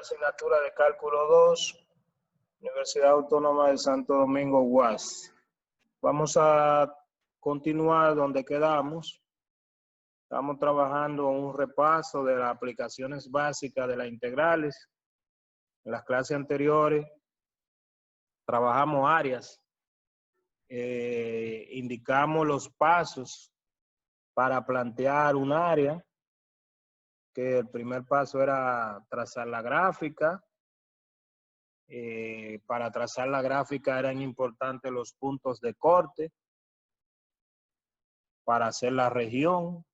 asignatura de Cálculo 2, Universidad Autónoma de Santo Domingo, UAS. Vamos a continuar donde quedamos. Estamos trabajando un repaso de las aplicaciones básicas de las integrales. En las clases anteriores trabajamos áreas. Indicamos los pasos para plantear un área, que el primer paso era trazar la gráfica. Para trazar la gráfica eran importantes los puntos de corte para hacer la región.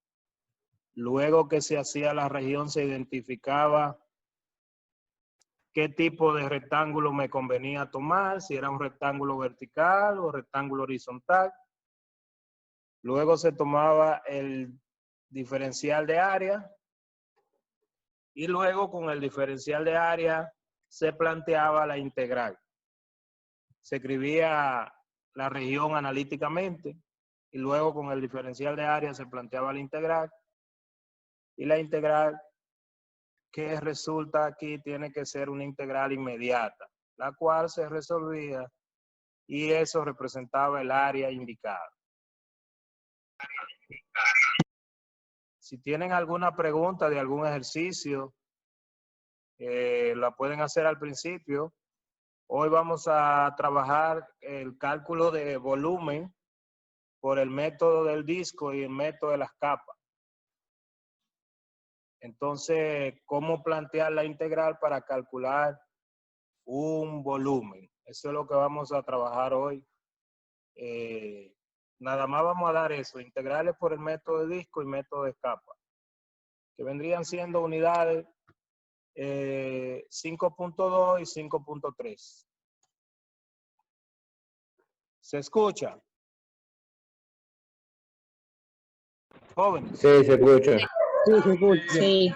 Luego que se hacía la región, se identificaba qué tipo de rectángulo me convenía tomar, si era un rectángulo vertical o rectángulo horizontal. Luego se tomaba el diferencial de área y luego con el diferencial de área se planteaba la integral. Se escribía la región analíticamente y luego con el diferencial de área se planteaba la integral. Y la integral que resulta aquí tiene que ser una integral inmediata, la cual se resolvía y eso representaba el área indicada. Si tienen alguna pregunta de algún ejercicio, la pueden hacer al principio. Hoy vamos a trabajar el cálculo de volumen por el método del disco y el método de las capas. Entonces, ¿cómo plantear la integral para calcular un volumen? Eso es lo que vamos a trabajar hoy. Nada más vamos a dar eso, integrales por el método de disco y método de capa, que vendrían siendo unidades 5.2 y 5.3. ¿Se escucha? Jóvenes. Sí, se escucha. Sí, se escucha. Sí.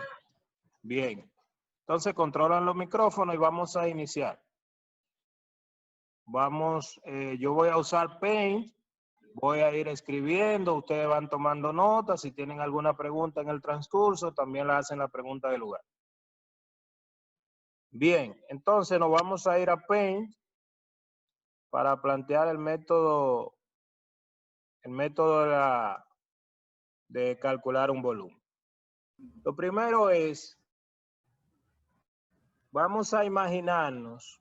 Bien. Entonces controlan los micrófonos y vamos a iniciar. Vamos, yo voy a usar Paint. Voy a ir escribiendo, ustedes van tomando notas. Si tienen alguna pregunta en el transcurso, también la hacen la pregunta del lugar. Bien, entonces nos vamos a ir a Paint para plantear el método de calcular un volumen. Lo primero es, vamos a imaginarnos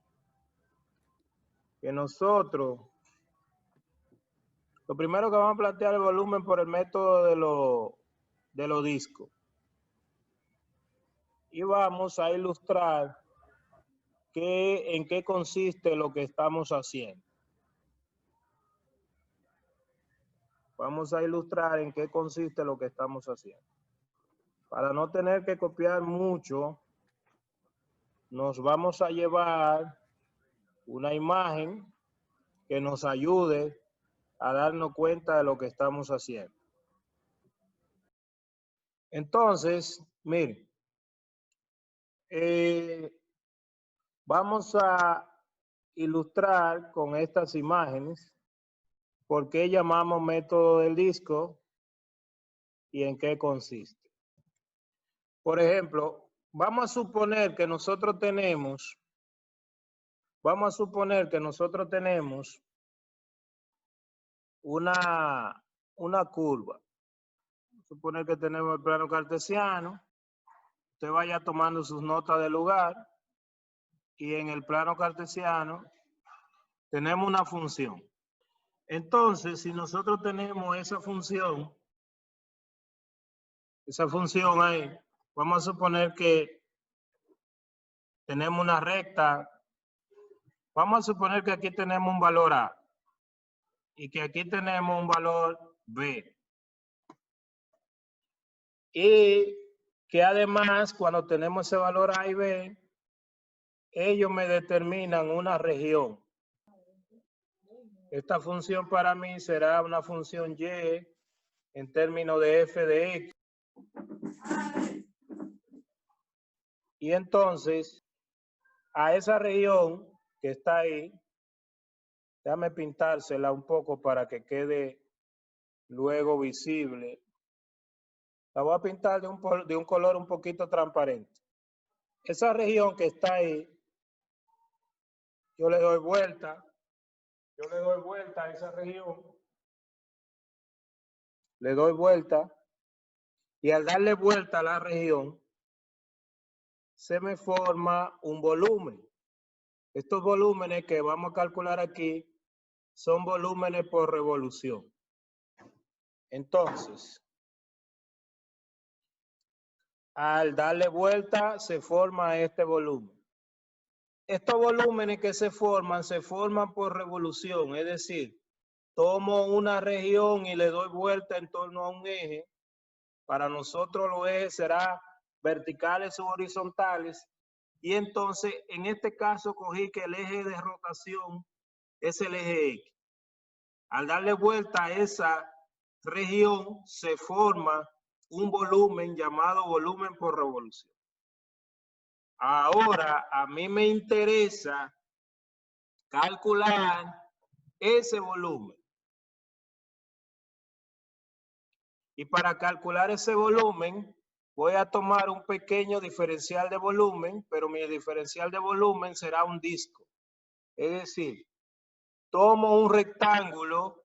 que nosotros, lo primero que vamos a plantear el volumen por el método de los discos. Y vamos a ilustrar en qué consiste lo que estamos haciendo. Vamos a ilustrar en qué consiste lo que estamos haciendo. Para no tener que copiar mucho, nos vamos a llevar una imagen que nos ayude a darnos cuenta de lo que estamos haciendo. Entonces, miren, vamos a ilustrar con estas imágenes por qué llamamos método del disco y en qué consiste. Por ejemplo, vamos a suponer que nosotros tenemos una curva. Vamos a suponer que tenemos el plano cartesiano. Usted vaya tomando sus notas del lugar y en el plano cartesiano tenemos una función. Entonces, si nosotros tenemos esa función ahí, vamos a suponer que tenemos una recta. Vamos a suponer que aquí tenemos un valor A y que aquí tenemos un valor B. Y que además, cuando tenemos ese valor A y B, ellos me determinan una región. Esta función para mí será una función Y en términos de f de x. Y entonces, a esa región que está ahí, déjame pintársela un poco para que quede luego visible. La voy a pintar de un color un poquito transparente. esa región que está ahí, yo le doy vuelta a esa región, le doy vuelta, y al darle vuelta a la región, se me forma un volumen. Estos volúmenes que vamos a calcular aquí son volúmenes por revolución. Entonces, al darle vuelta se forma este volumen. Estos volúmenes que se forman por revolución, es decir, tomo una región y le doy vuelta en torno a un eje. Para nosotros los ejes serán verticales o horizontales. Y entonces, en este caso, cogí que el eje de rotación es el eje X. Al darle vuelta a esa región, se forma un volumen llamado volumen por revolución. Ahora, a mí me interesa calcular ese volumen. Y para calcular ese volumen, voy a tomar un pequeño diferencial de volumen, pero mi diferencial de volumen será un disco. Es decir, tomo un rectángulo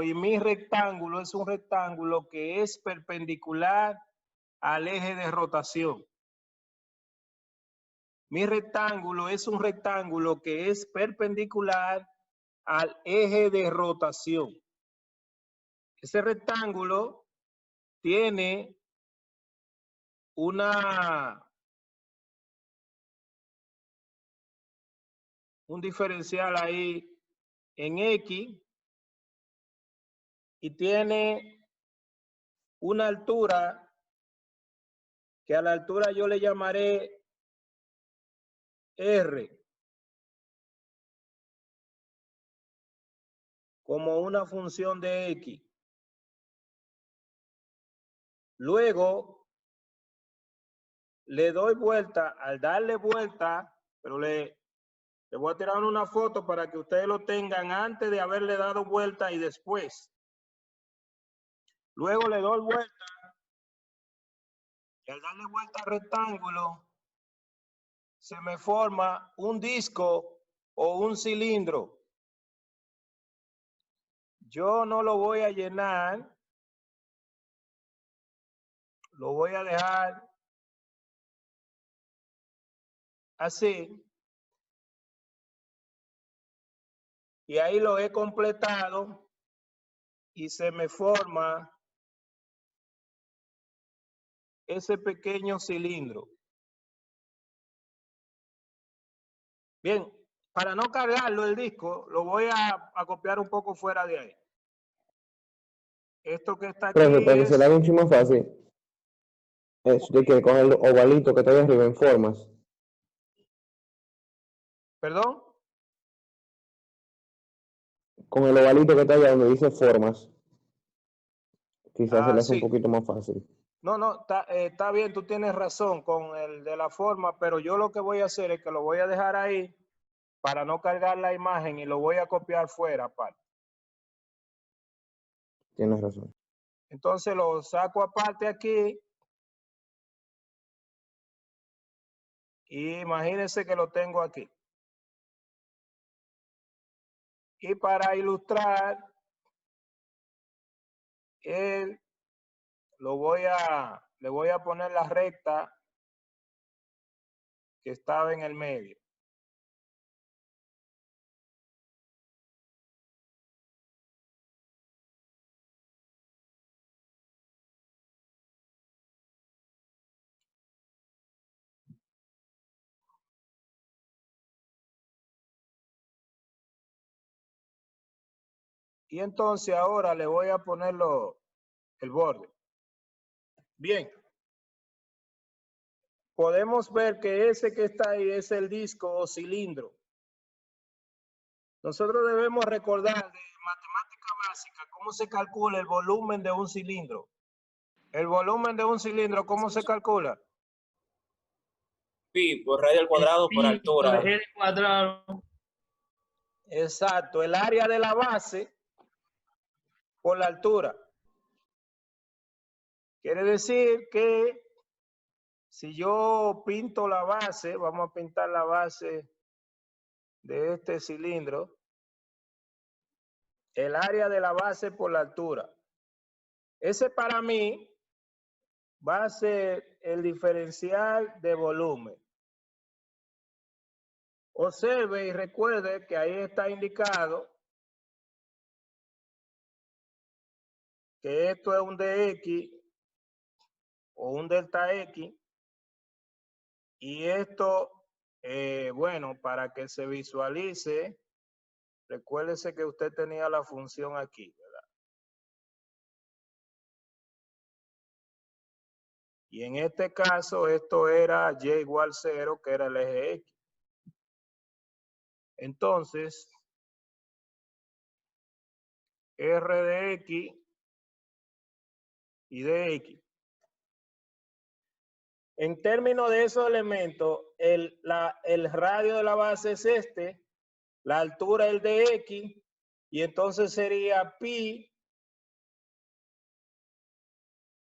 y mi rectángulo es un rectángulo que es perpendicular al eje de rotación. Mi rectángulo es un rectángulo que es perpendicular al eje de rotación. Ese rectángulo tiene un diferencial ahí en X y tiene una altura que a la altura yo le llamaré R como una función de X. Luego le doy vuelta, al darle vuelta, pero le voy a tirar una foto para que ustedes lo tengan antes de haberle dado vuelta y después. Luego le doy vuelta y al darle vuelta al rectángulo se me forma un disco o un cilindro. Yo no lo voy a llenar, lo voy a dejar así. Y ahí lo he completado y se me forma ese pequeño cilindro. Bien, para no cargarlo el disco, lo voy a copiar un poco fuera de ahí. Esto que está aquí Profe, para que se le haga es... un chisme más fácil, usted quiere coger el ovalito que está ahí arriba en formas. ¿Perdón? Con el ovalito que está allá donde dice formas, quizás se le hace un Sí. poquito más fácil. No, está bien, tú tienes razón con el de la forma, pero yo lo que voy a hacer es que lo voy a dejar ahí para no cargar la imagen y lo voy a copiar fuera aparte. Tienes razón. Entonces lo saco aparte aquí y imagínense que lo tengo aquí. Y para ilustrar, le voy a poner la recta que estaba en el medio. Y entonces ahora le voy a poner el borde. Bien. Podemos ver que ese que está ahí es el disco o cilindro. Nosotros debemos recordar de matemática básica cómo se calcula el volumen de un cilindro. El volumen de un cilindro, ¿cómo se calcula? Pi por radio al cuadrado por altura. Por L cuadrado. Exacto, el área de la base por la altura. Quiere decir que si yo pinto la base, vamos a pintar la base de este cilindro, el área de la base por la altura. Ese para mí va a ser el diferencial de volumen. Observe y recuerde que ahí está indicado que esto es un dx o un delta x, y esto, bueno, para que se visualice, recuérdese que usted tenía la función aquí, ¿verdad? Y en este caso, esto era y igual 0, que era el eje x. Entonces, r de x y de x. En términos de esos elementos, el radio de la base es este, la altura es el de x, y entonces sería pi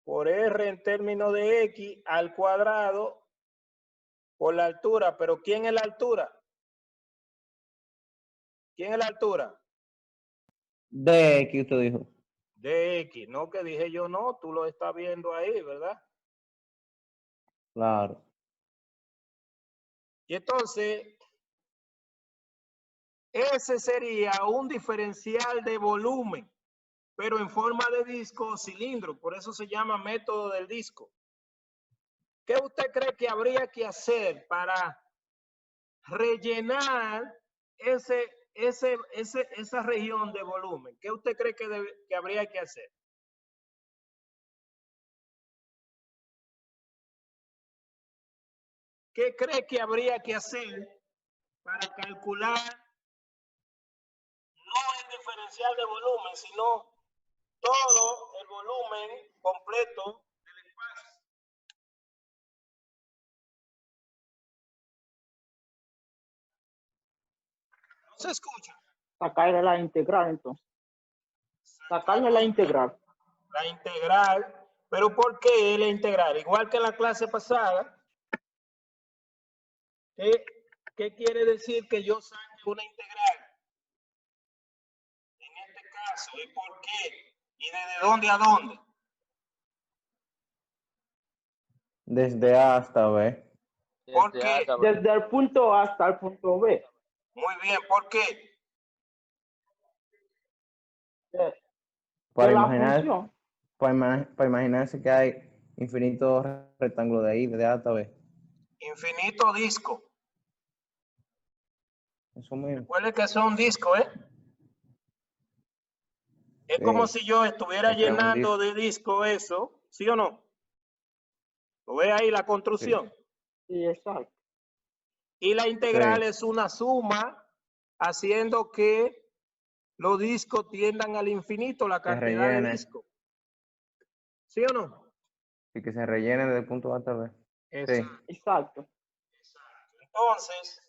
por r en términos de x al cuadrado por la altura. Pero ¿quién es la altura? ¿Quién es la altura? De que usted dijo. De x, no que dije yo, no, tú lo estás viendo ahí, ¿verdad? Claro. Y entonces, ese sería un diferencial de volumen, pero en forma de disco o cilindro. Por eso se llama método del disco. ¿Qué usted cree que habría que hacer para rellenar esa región de volumen? ¿Qué usted cree que habría que hacer? ¿Qué cree que habría que hacer para calcular no el diferencial de volumen, sino todo el volumen completo del espacio? ¿No se escucha? Sacarle la integral, entonces. Sacarle la integral. La integral. ¿Pero por qué la integral? Igual que en la clase pasada. ¿Qué quiere decir que yo saque una integral? En este caso, ¿y por qué? ¿Y desde dónde a dónde? Desde A hasta B. ¿Por qué? Desde el punto A hasta el punto B. Muy bien, ¿por qué? Para De la imaginar, función. para imaginarse que hay infinitos rectángulos de ahí, de A hasta B. Infinito disco. Eso mismo. Recuerde que son discos, ¿eh? Es Sí. como si yo estuviera Se crea un llenando de disco eso, ¿sí o no? ¿Lo ve ahí la construcción? Sí, exacto. Y la integral Sí. es una suma haciendo que los discos tiendan al infinito, la Que cantidad de rellene. discos. ¿Sí o no? Y que se rellene desde el punto A hasta B. Sí. Exacto. Entonces,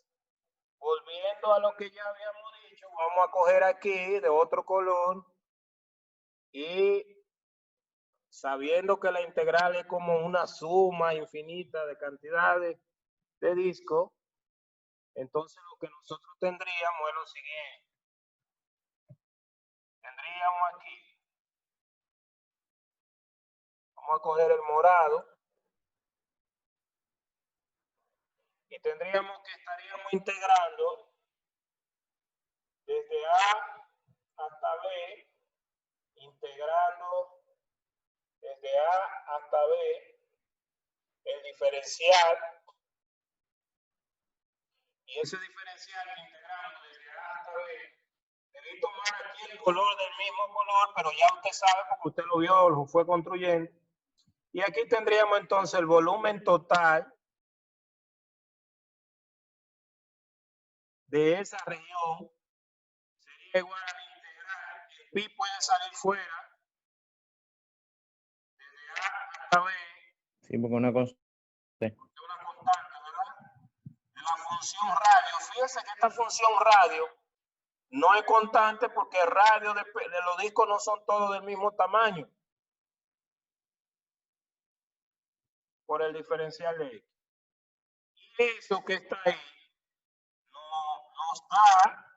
volviendo a lo que ya habíamos dicho, vamos a coger aquí de otro color y sabiendo que la integral es como una suma infinita de cantidades de discos, entonces lo que nosotros tendríamos es lo siguiente. Tendríamos aquí, vamos a coger el morado, y tendríamos que estaríamos integrando desde A hasta B, integrando desde A hasta B el diferencial, y ese diferencial que integramos desde A hasta B, debí tomar aquí el color del mismo color, pero ya usted sabe porque usted lo vio, lo fue construyendo. Y aquí tendríamos entonces el volumen total de esa región. Sería igual a la integral. El pi puede salir fuera desde A hasta B. Sí, porque una constante. Una constante, ¿verdad? De la función radio. Fíjense que esta función radio no es constante porque el radio de los discos no son todos del mismo tamaño. por el diferencial de X. Y eso que está ahí nos da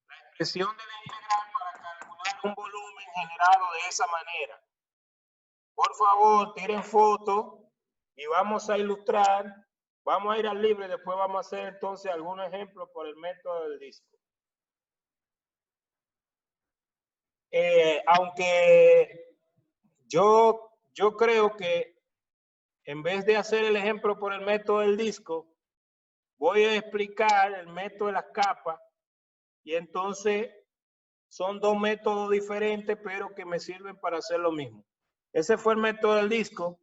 la expresión de la integral para calcular un volumen generado de esa manera. Por favor, tiren foto y vamos a ilustrar. Vamos a ir al libro y después vamos a hacer entonces algunos ejemplos por el método del disco. Aunque yo creo que en vez de hacer el ejemplo por el método del disco, voy a explicar el método de las capas y entonces son dos métodos diferentes pero que me sirven para hacer lo mismo. Ese fue el método del disco.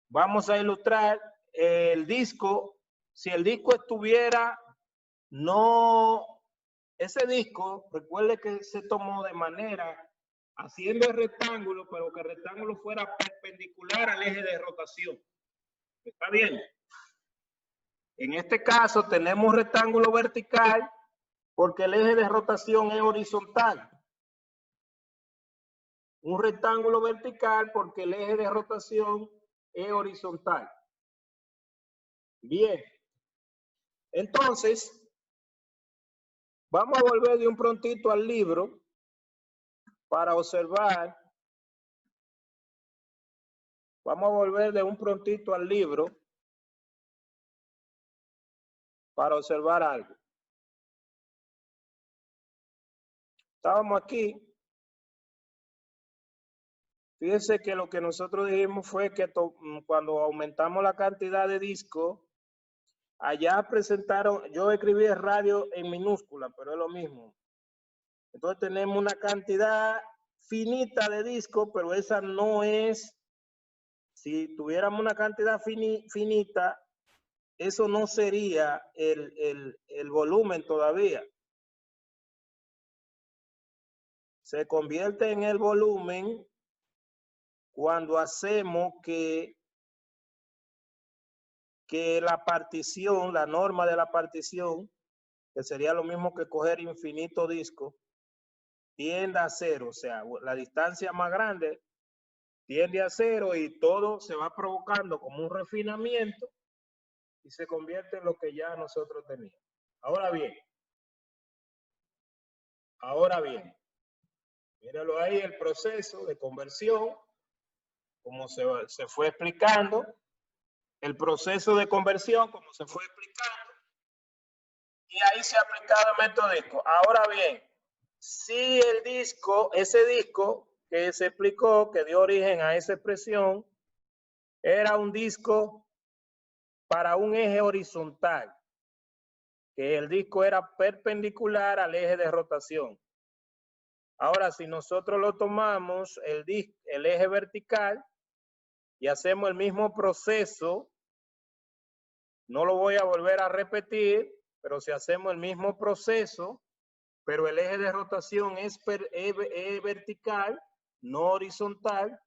Vamos a ilustrar el disco. Si el disco estuviera, ese disco, recuerde que se tomó de manera haciendo el rectángulo, pero que el rectángulo fuera perpendicular al eje de rotación. ¿Está bien? En este caso tenemos un rectángulo vertical porque el eje de rotación es horizontal. Un rectángulo vertical porque el eje de rotación es horizontal. Bien. Entonces, vamos a volver de un prontito al libro para observar. Vamos a volver de un prontito al libro para observar algo. Estábamos aquí. Fíjense que lo que nosotros dijimos fue que cuando aumentamos la cantidad de discos, allá presentaron, yo escribí el radio en minúscula, pero es lo mismo. Entonces tenemos una cantidad finita de discos, pero esa no es, si tuviéramos una cantidad finita, eso no sería el volumen todavía. Se convierte en el volumen cuando hacemos que la partición, la norma de la partición, que sería lo mismo que coger infinito disco, tienda a cero. O sea, la distancia más grande tiende a cero y todo se va provocando como un refinamiento y se convierte en lo que ya nosotros teníamos. Ahora bien, míralo ahí el proceso de conversión, como se fue explicando, el proceso de conversión, como se fue explicando, y ahí se ha aplicado el método disco. Ahora bien, si el disco, ese disco que se explicó, que dio origen a esa expresión, era un disco para un eje horizontal, que el disco era perpendicular al eje de rotación. Ahora, si nosotros lo tomamos, el eje vertical, y hacemos el mismo proceso, no lo voy a volver a repetir, pero si hacemos el mismo proceso, pero el eje de rotación es vertical, no horizontal,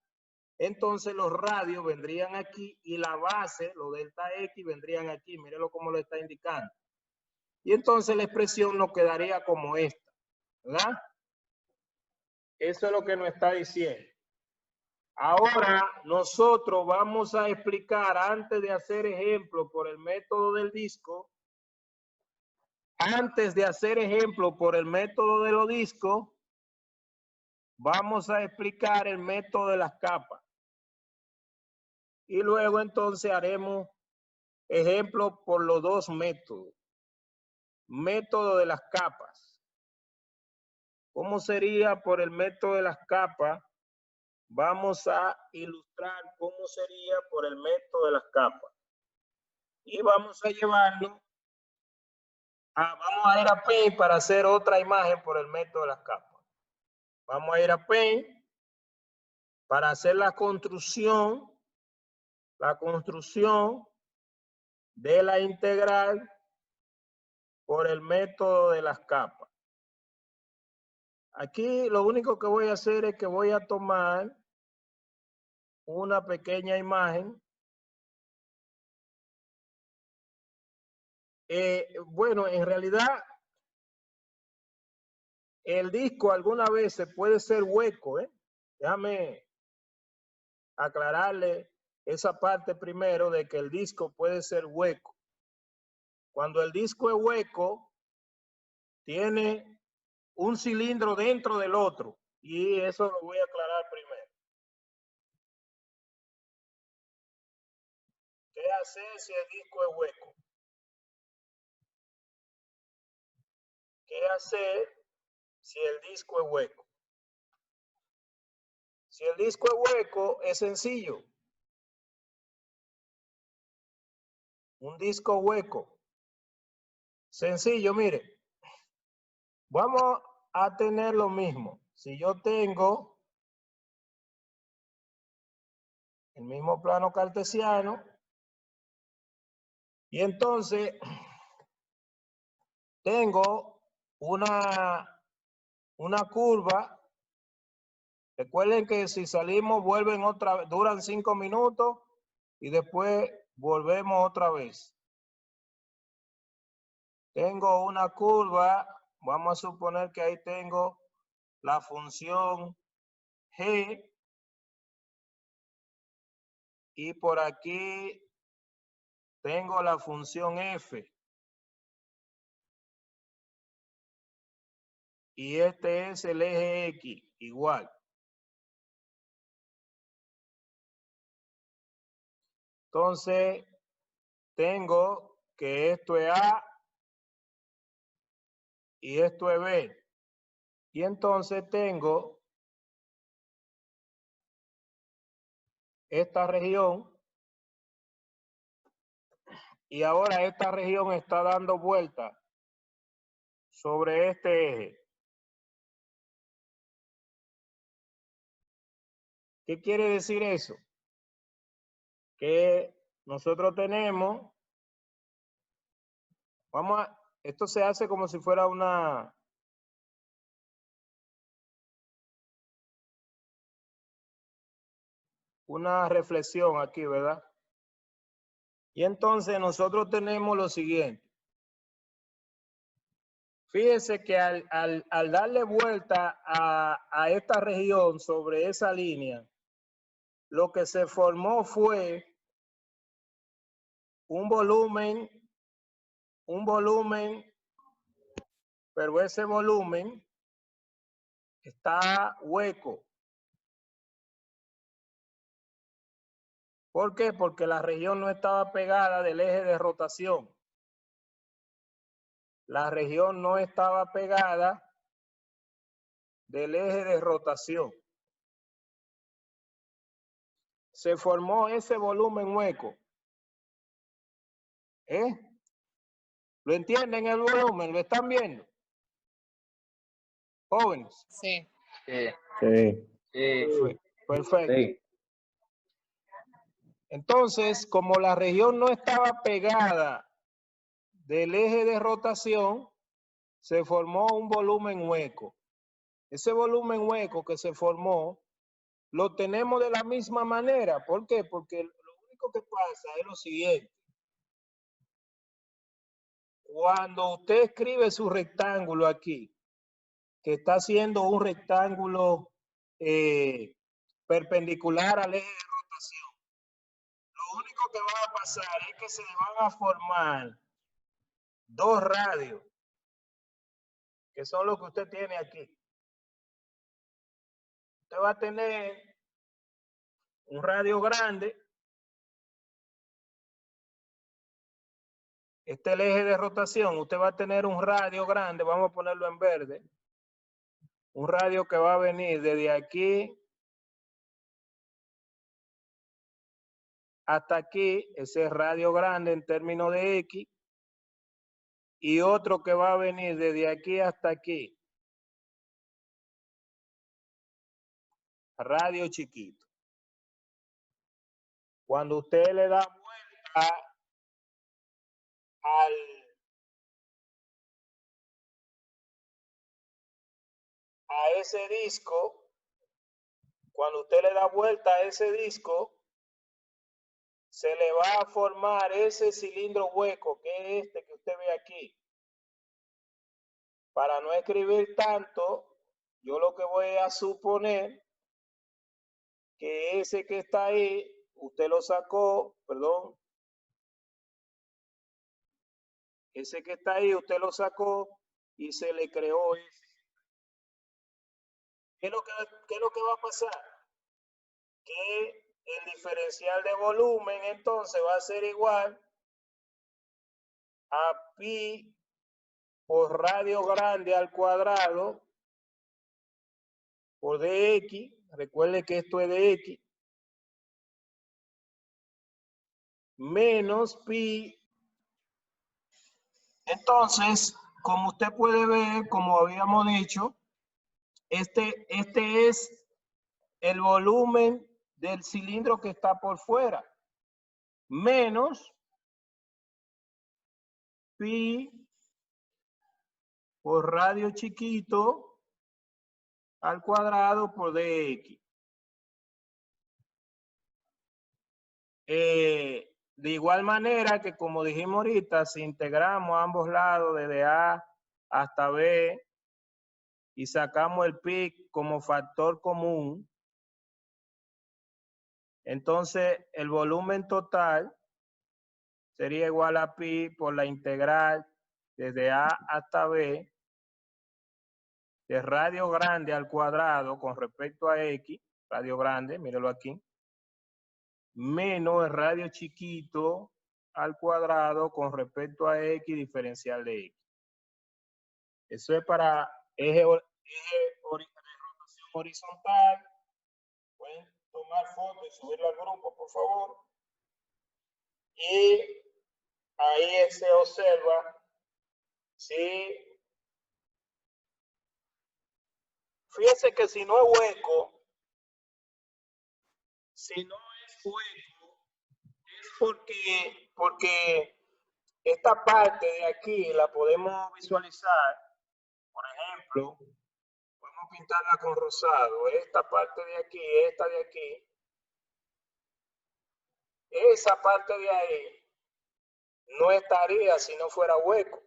entonces los radios vendrían aquí y la base, los delta X, vendrían aquí. Mírenlo como lo está indicando. Y entonces la expresión nos quedaría como esta, ¿verdad? Eso es lo que nos está diciendo. Ahora nosotros vamos a explicar, antes de hacer ejemplo por el método del disco, vamos a explicar el método de las capas. Y luego entonces haremos ejemplo por los dos métodos. Método de las capas. ¿Cómo sería por el método de las capas? Vamos a ilustrar cómo sería por el método de las capas. Y vamos a llevarlo vamos a ir a Paint para hacer otra imagen por el método de las capas. Vamos a ir a Paint para hacer la construcción de la integral por el método de las capas. Aquí lo único que voy a hacer es que voy a tomar una pequeña imagen. Bueno, en realidad el disco algunas veces puede ser hueco, Déjame aclararle esa parte primero de que el disco puede ser hueco. Cuando el disco es hueco, tiene un cilindro dentro del otro. Y eso lo voy a aclarar primero. ¿Qué hacer si el disco es hueco? ¿Qué hacer si el disco es hueco? Si el disco es hueco, es sencillo. Un disco hueco. Sencillo, mire. Vamos a tener lo mismo. Si yo tengo el mismo plano cartesiano, y entonces tengo una curva. Recuerden que si salimos, vuelven otra vez, duran 5 minutos y después volvemos otra vez. Tengo una curva, vamos a suponer que ahí tengo la función g y por aquí tengo la función f. Y este es el eje X, igual. Entonces, tengo que esto es A y esto es B. Y entonces tengo esta región. Y ahora esta región está dando vuelta sobre este eje. ¿Qué quiere decir eso? Que nosotros tenemos, esto se hace como si fuera una reflexión aquí, ¿verdad? Y entonces nosotros tenemos lo siguiente. Fíjese que al darle vuelta a esta región sobre esa línea, lo que se formó fue un volumen, pero ese volumen está hueco. ¿Por qué? Porque la región no estaba pegada del eje de rotación. La región no estaba pegada del eje de rotación. Se formó ese volumen hueco. ¿Lo entienden el volumen? ¿Lo están viendo? Jóvenes. Sí. Sí. Perfecto. Sí. Entonces, como la región no estaba pegada del eje de rotación, se formó un volumen hueco. Ese volumen hueco que se formó, lo tenemos de la misma manera. ¿Por qué? Porque lo único que pasa es lo siguiente. Cuando usted escribe su rectángulo aquí, que está haciendo un rectángulo perpendicular al eje de rotación, lo único que va a pasar es que se le van a formar dos radios, que son los que usted tiene aquí. Usted va a tener un radio grande. Este es el eje de rotación. Usted va a tener un radio grande, vamos a ponerlo en verde. Un radio que va a venir desde aquí hasta aquí, ese radio grande en términos de X. Y otro que va a venir desde aquí hasta aquí. Radio chiquito. Cuando usted le da vuelta a ese disco, cuando usted le da vuelta a ese disco, se le va a formar ese cilindro hueco, que es este que usted ve aquí. Para no escribir tanto, yo lo que voy a suponer que ese que está ahí, usted lo sacó, perdón. Ese que está ahí, usted lo sacó y se le creó ese. ¿Qué es lo que va a pasar? Que el diferencial de volumen entonces va a ser igual a pi por radio grande al cuadrado por dx. Recuerde que esto es dx. Menos pi. Entonces, como usted puede ver, como habíamos dicho, este es el volumen del cilindro que está por fuera, menos pi por radio chiquito al cuadrado por dx. De igual manera que, como dijimos ahorita, si integramos ambos lados desde A hasta B y sacamos el pi como factor común, entonces el volumen total sería igual a pi por la integral desde A hasta B de radio grande al cuadrado con respecto a x, radio grande, míralo aquí, menos el radio chiquito al cuadrado con respecto a x diferencial de x. Eso es para eje de rotación horizontal. Pueden tomar fotos y subirlo al grupo, por favor. Y ahí se observa si, fíjense que si no es hueco, es porque esta parte de aquí la podemos visualizar. Por ejemplo, podemos pintarla con rosado. Esta parte de aquí, esta de aquí, esa parte de ahí no estaría si no fuera hueco.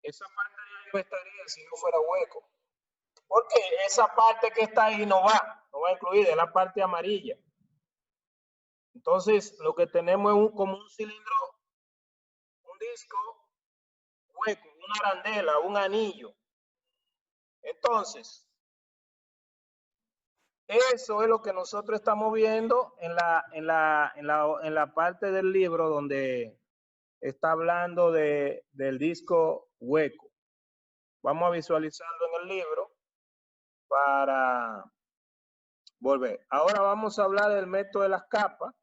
Esa parte de ahí no estaría si no fuera hueco. Porque esa parte que está ahí no va a incluir, es la parte amarilla. Entonces, lo que tenemos es como un cilindro, un disco hueco, una arandela, un anillo. Entonces, eso es lo que nosotros estamos viendo en la parte del libro donde está hablando del disco hueco. Vamos a visualizarlo en el libro para volver. Ahora vamos a hablar del método de las capas,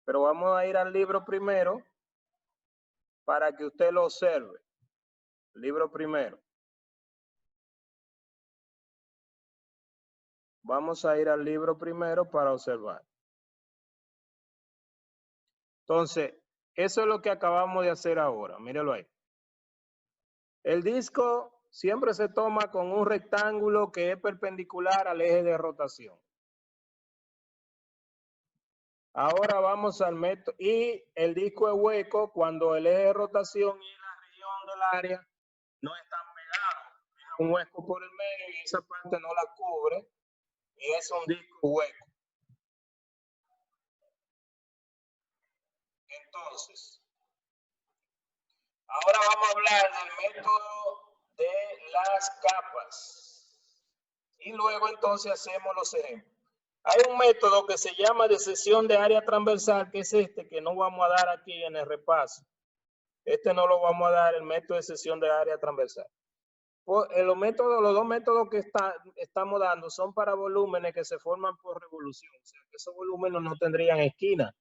pero vamos a ir al libro primero para que usted lo observe. El libro primero. Vamos a ir al libro primero para observar. Entonces, eso es lo que acabamos de hacer ahora. Mírelo ahí. El disco siempre se toma con un rectángulo que es perpendicular al eje de rotación. Ahora vamos al método. Y el disco es hueco cuando el eje de rotación y la región del área no están pegados. Es un hueco por el medio y esa parte no la cubre. Y es un disco hueco. Entonces, ahora vamos a hablar del método de las capas. Y luego entonces hacemos los ejemplos. Hay un método que se llama de sección de área transversal, que es este, que no vamos a dar aquí en el repaso. Este no lo vamos a dar, el método de sección de área transversal. Los dos métodos que estamos dando son para volúmenes que se forman por revolución. O sea, que esos volúmenes no tendrían esquina.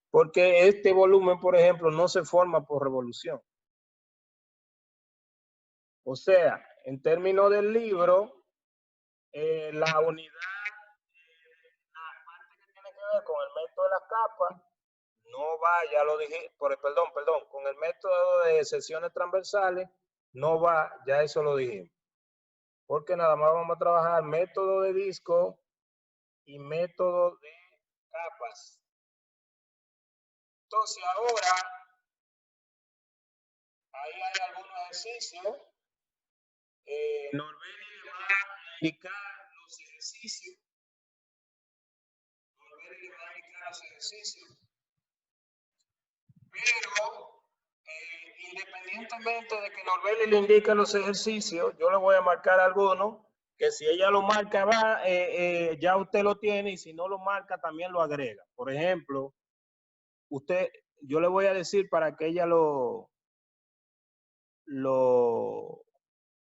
Porque este volumen, por ejemplo, no se forma por revolución. O sea, en términos del libro, la unidad, la parte que tiene que ver con el método de las capas, no va, ya lo dije, perdón, con el método de secciones transversales, no va, ya eso lo dijimos. Porque nada más vamos a trabajar método de disco y método de capas. Entonces ahora, ahí hay algunos ejercicios. Norbeli le va a indicar los ejercicios. Norbeli le va a indicar más ejercicio. Pero independientemente de que Norbeli le indique los ejercicios, yo le voy a marcar algunos que si ella lo marca va, ya usted lo tiene, y si no lo marca también lo agrega. Por ejemplo, yo le voy a decir para que ella lo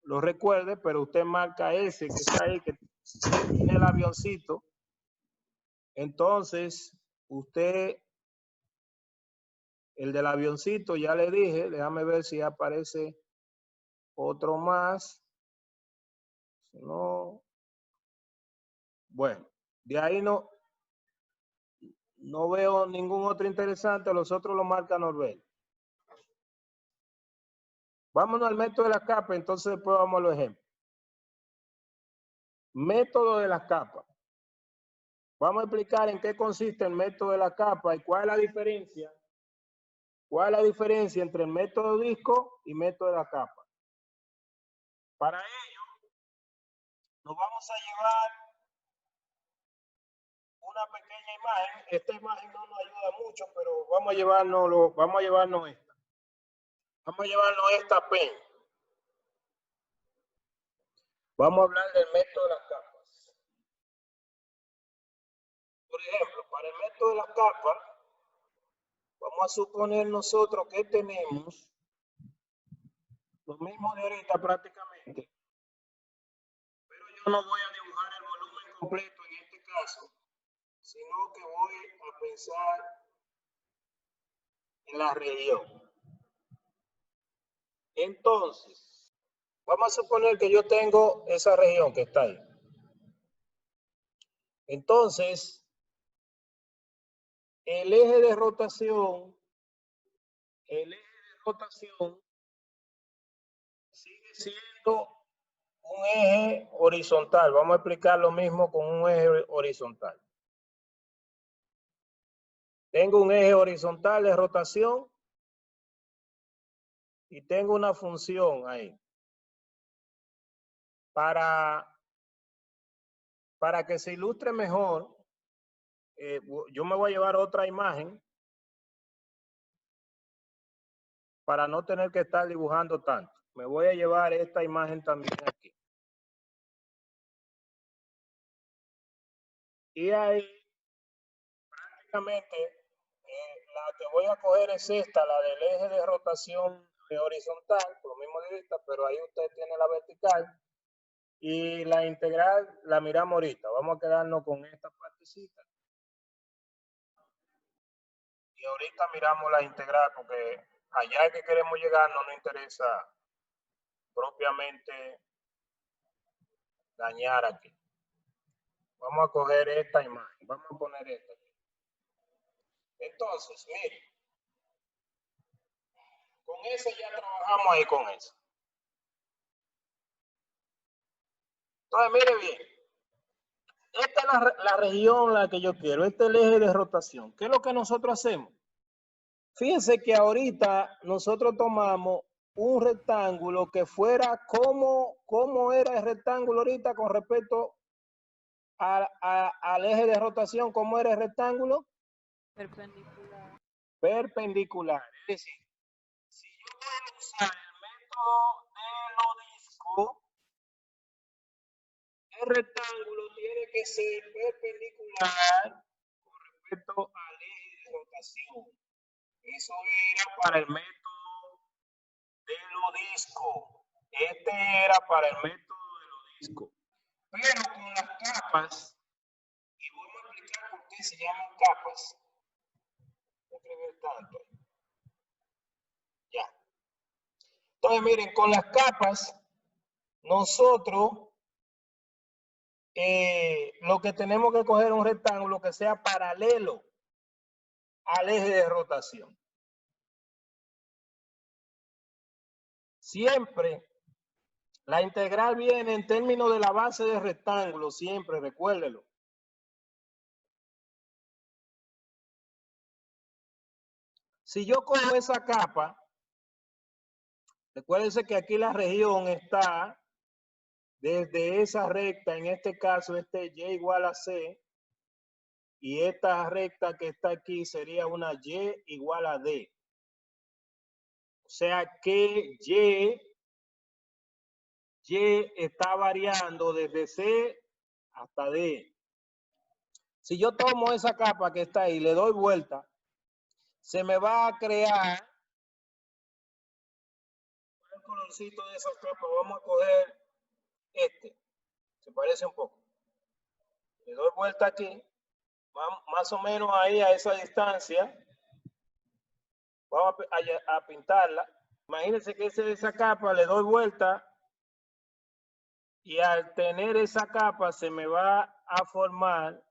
recuerde, pero usted marca ese que está ahí, que tiene el avioncito. Entonces, usted, el del avioncito, ya le dije, déjame ver si aparece otro más. Si no, bueno, de ahí no veo ningún otro interesante, los otros lo marca Norbel. Vámonos al método de las capas, entonces después vamos a los ejemplos. Método de las capas. Vamos a explicar en qué consiste el método de la capa y cuál es la diferencia. ¿Cuál es la diferencia entre el método disco y método de la capa? Para ello, nos vamos a llevar una pequeña imagen. Esta imagen no nos ayuda mucho, pero vamos a llevarnos esta. Vamos a llevarnos esta pen. Vamos a hablar del método de las capas. Por ejemplo, para el método de las capas, vamos a suponer nosotros que tenemos lo mismo de ahorita prácticamente, pero yo no voy a dibujar el volumen completo en este caso, sino que voy a pensar en la región. Entonces, vamos a suponer que yo tengo esa región que está ahí. Entonces, el eje de rotación sigue siendo un eje horizontal. Vamos a explicar lo mismo con un eje horizontal. Tengo un eje horizontal de rotación y tengo una función ahí. Para que se ilustre mejor, yo me voy a llevar otra imagen para no tener que estar dibujando tanto. Me voy a llevar esta imagen también aquí. Y ahí, prácticamente, la que voy a coger es esta, la del eje de rotación horizontal, por lo mismo de vista, pero ahí usted tiene la vertical. Y la integral la miramos ahorita. Vamos a quedarnos con esta partecita. Y ahorita miramos la integral porque allá que queremos llegar no nos interesa propiamente dañar aquí. Vamos a coger esta imagen. Vamos a poner esta aquí. Entonces, mire. Con ese ya trabajamos ahí con eso. Entonces, mire bien. Esta es la región la que yo quiero. Este es el eje de rotación. ¿Qué es lo que nosotros hacemos? Fíjense que ahorita nosotros tomamos un rectángulo que fuera como era el rectángulo ahorita con respecto al eje de rotación. ¿Cómo era el rectángulo? Perpendicular. Perpendicular. Es decir, si yo voy a usar el método de los discos, el rectángulo tiene que ser perpendicular con respecto al eje de rotación. Eso era para el método de los discos. Este era para el método de los discos. Pero con las capas, y vamos a explicar por qué se llaman capas. No escribir tanto. Ya. Entonces, miren, con las capas, nosotros lo que tenemos que coger es un rectángulo que sea paralelo al eje de rotación. Siempre la integral viene en términos de la base del rectángulo, siempre, recuérdelo. Si yo cojo esa capa, recuérdense que aquí la región está desde esa recta, en este caso, este y igual a c, Y esta recta que está aquí sería una Y igual a D. O sea que Y está variando desde C hasta D. Si yo tomo esa capa que está ahí, le doy vuelta, se me va a crear el colorcito de esa capa. Vamos a coger este. Se parece un poco. Le doy vuelta aquí, más o menos ahí a esa distancia. Vamos a pintarla. Imagínense que esa capa le doy vuelta y al tener esa capa se me va a formar.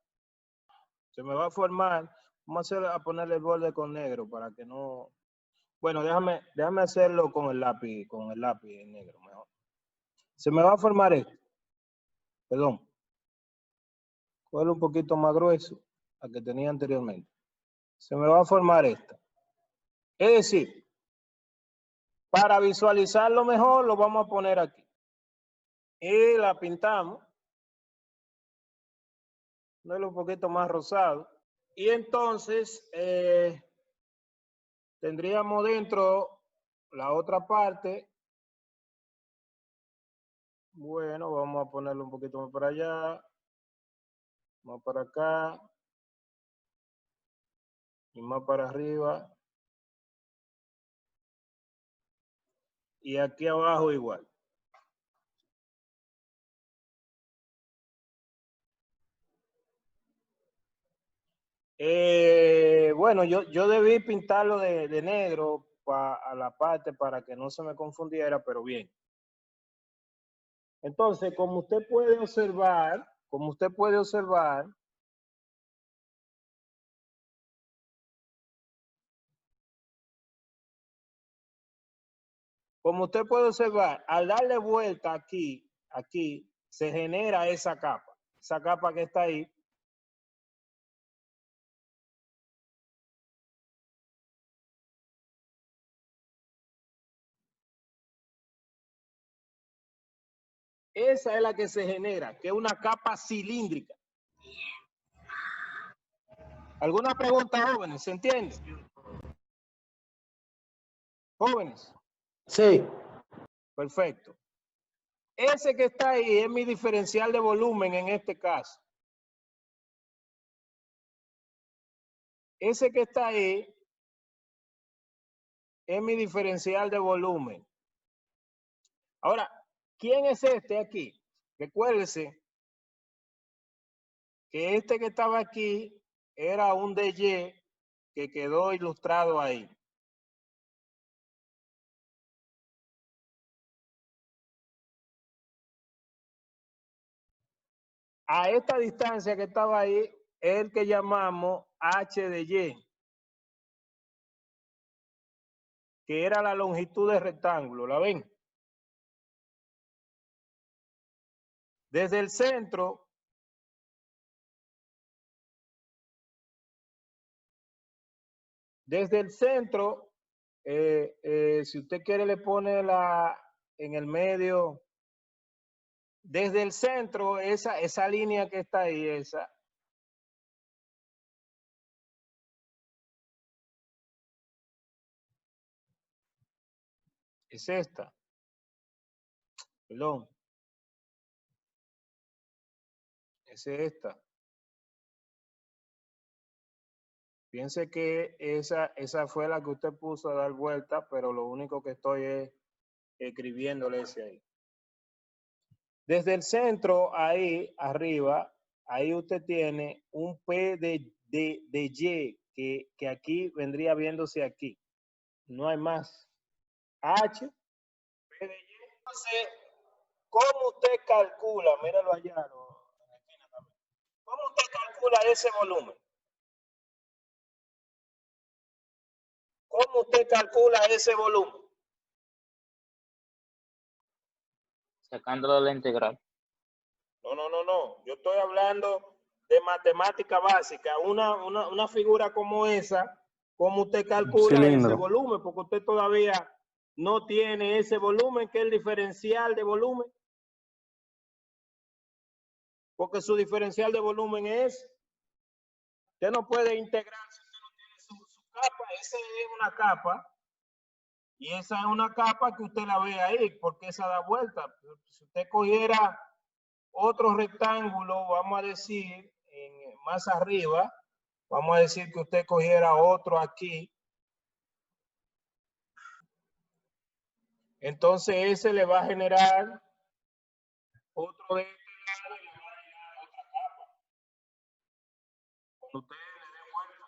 Vamos a ponerle el borde con negro para que no. Bueno, déjame hacerlo con el lápiz negro mejor. Se me va a formar esto. Perdón. Cogerlo un poquito más grueso al que tenía anteriormente. Se me va a formar esta. Es decir, para visualizarlo mejor, lo vamos a poner aquí. Y la pintamos. Ponerlo un poquito más rosado. Y entonces tendríamos dentro la otra parte. Bueno, vamos a ponerlo un poquito más para allá. Más para acá. Y más para arriba. Y aquí abajo igual. Bueno, yo debí pintarlo de negro a la parte para que no se me confundiera, pero bien. Entonces, como usted puede observar, al darle vuelta aquí, se genera esa capa que está ahí. Esa es la que se genera, que es una capa cilíndrica. ¿Alguna pregunta, jóvenes? ¿Se entiende? Jóvenes. Sí. Perfecto. Ese que está ahí es mi diferencial de volumen en este caso. Ese que está ahí es mi diferencial de volumen. Ahora, ¿quién es este aquí? Recuérdese que este que estaba aquí era un DY que quedó ilustrado ahí. A esta distancia que estaba ahí es el que llamamos H de Y, que era la longitud del rectángulo. ¿La ven? Desde el centro, si usted quiere le pone en el medio, desde el centro, esa línea que está ahí, esa. Es esta. Perdón. Es esta. Piense que esa fue la que usted puso a dar vuelta, pero lo único que estoy es escribiéndole ese ahí. Desde el centro, ahí arriba, ahí usted tiene un P de Y que aquí vendría viéndose aquí. No hay más. H, P de Y. Entonces, ¿cómo usted calcula? Míralo allá. ¿Cómo usted calcula ese volumen? ¿Cómo usted calcula ese volumen? Sacándolo de la integral. No. Yo estoy hablando de matemática básica. Una figura como esa, ¿cómo usted calcula ese volumen? Porque usted todavía no tiene ese volumen, que es el diferencial de volumen. Porque su diferencial de volumen es Usted no puede integrar si usted no tiene su capa. Esa es una capa. Y esa es una capa que usted la ve ahí, porque esa da vuelta. Si usted cogiera otro rectángulo, vamos a decir, más arriba, vamos a decir que usted cogiera otro aquí. Entonces ese le va a generar otro de este lado y le va a generar otra capa. Cuando usted le dé vuelta,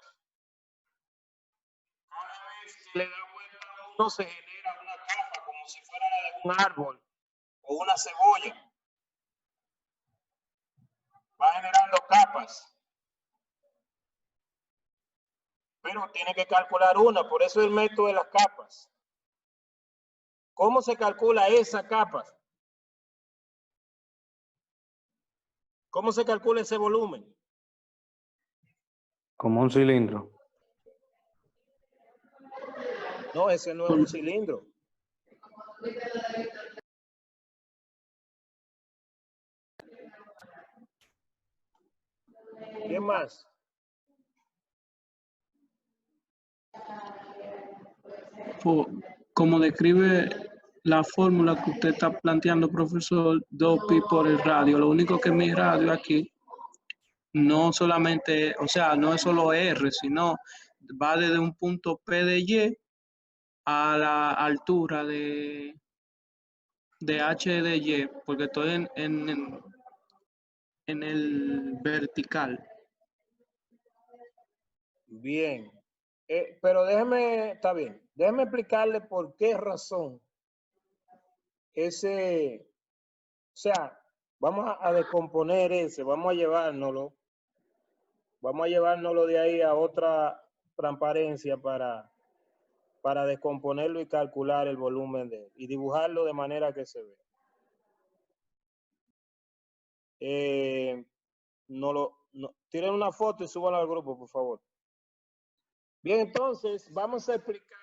cada vez que le da vuelta a uno se genera una capa, como si fuera la de un árbol o una cebolla. Va generando capas. Pero tiene que calcular una, por eso el método de las capas. ¿Cómo se calcula esa capa? ¿Cómo se calcula ese volumen? Como un cilindro. No, ese no es un cilindro. ¿Qué más? Como describe la fórmula que usted está planteando, profesor, 2pi por el radio. Lo único que mi radio aquí no solamente, o sea, no es solo R, sino va desde un punto P de Y a la altura de H de Y, porque estoy en el vertical. Bien. Pero déjeme, está bien, déjeme explicarle por qué razón ese, o sea, vamos a descomponer ese, vamos a llevárnoslo de ahí a otra transparencia para descomponerlo y calcular el volumen de él y dibujarlo de manera que se vea. Tiren una foto y súbanla al grupo, por favor. Bien, entonces vamos a explicar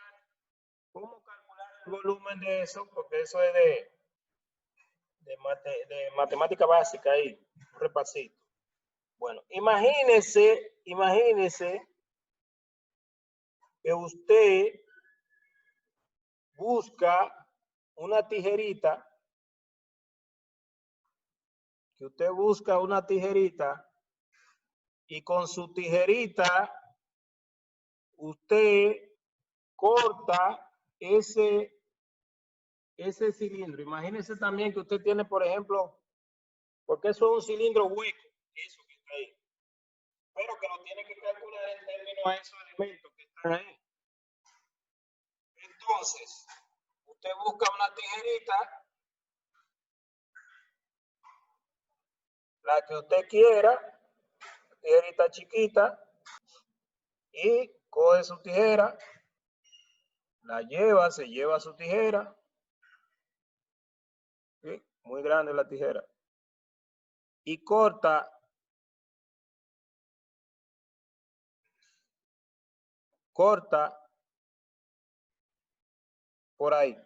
cómo calcular el volumen de eso, porque eso es de matemática básica ahí, un repasito. Bueno, imagínese que usted busca una tijerita, y con su tijerita usted corta ese cilindro. Imagínese también que usted tiene, por ejemplo, porque eso es un cilindro hueco, eso que está ahí, pero que lo tiene que calcular en términos a esos elementos que están ahí. Entonces, usted busca una tijerita, la que usted quiera, tijerita chiquita, y coge su tijera, se lleva su tijera, ¿sí? Muy grande la tijera, y corta por ahí.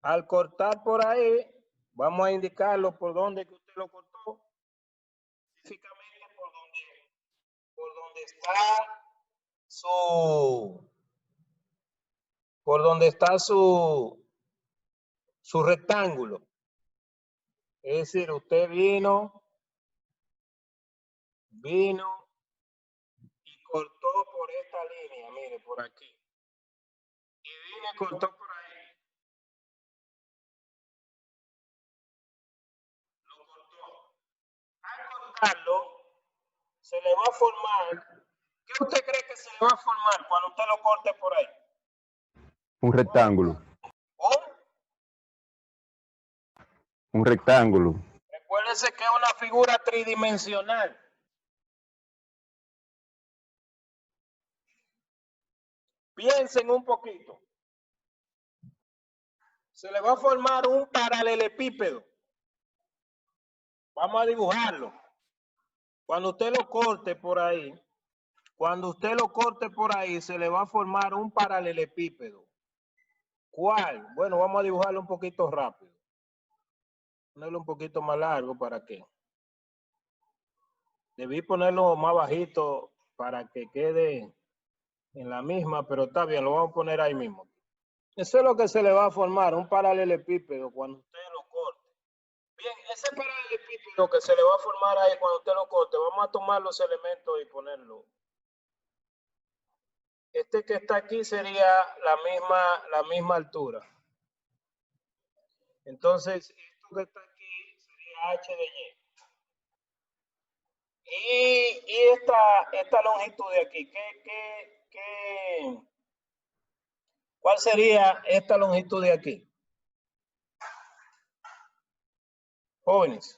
Al cortar por ahí, vamos a indicarlo por donde que usted lo cortó, específicamente por donde está su rectángulo. Es decir, usted vino y cortó por esta línea, mire, por aquí. Y vino y cortó por ahí. Lo cortó. Al cortarlo, se le va a formar. ¿Qué usted cree que se le va a formar cuando usted lo corte por ahí? Un rectángulo. Un rectángulo. Recuérdense que es una figura tridimensional. Piensen un poquito. Se le va a formar un paralelepípedo. Vamos a dibujarlo. Cuando usted lo corte por ahí, se le va a formar un paralelepípedo. ¿Cuál? Bueno, vamos a dibujarlo un poquito rápido. Ponerlo un poquito más largo para que Debí ponerlo más bajito para que quede en la misma, pero está bien, lo vamos a poner ahí mismo. Eso es lo que se le va a formar, un paralelepípedo cuando usted lo corte. Bien, ese paralelepípedo que se le va a formar ahí cuando usted lo corte, vamos a tomar los elementos y ponerlo. Este que está aquí sería la misma altura. Entonces, esto que está aquí sería h de y. Y esta longitud de aquí, ¿cuál sería esta longitud de aquí? Jóvenes.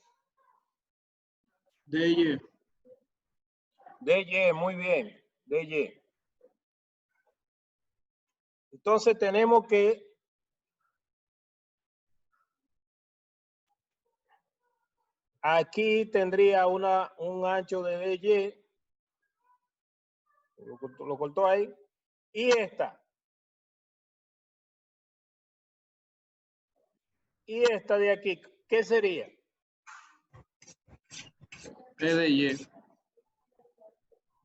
DY. DY, muy bien. DY. Entonces tenemos que aquí tendría un ancho de DY. Lo cortó ahí. Y esta. Y esta de aquí, ¿qué sería? PDY.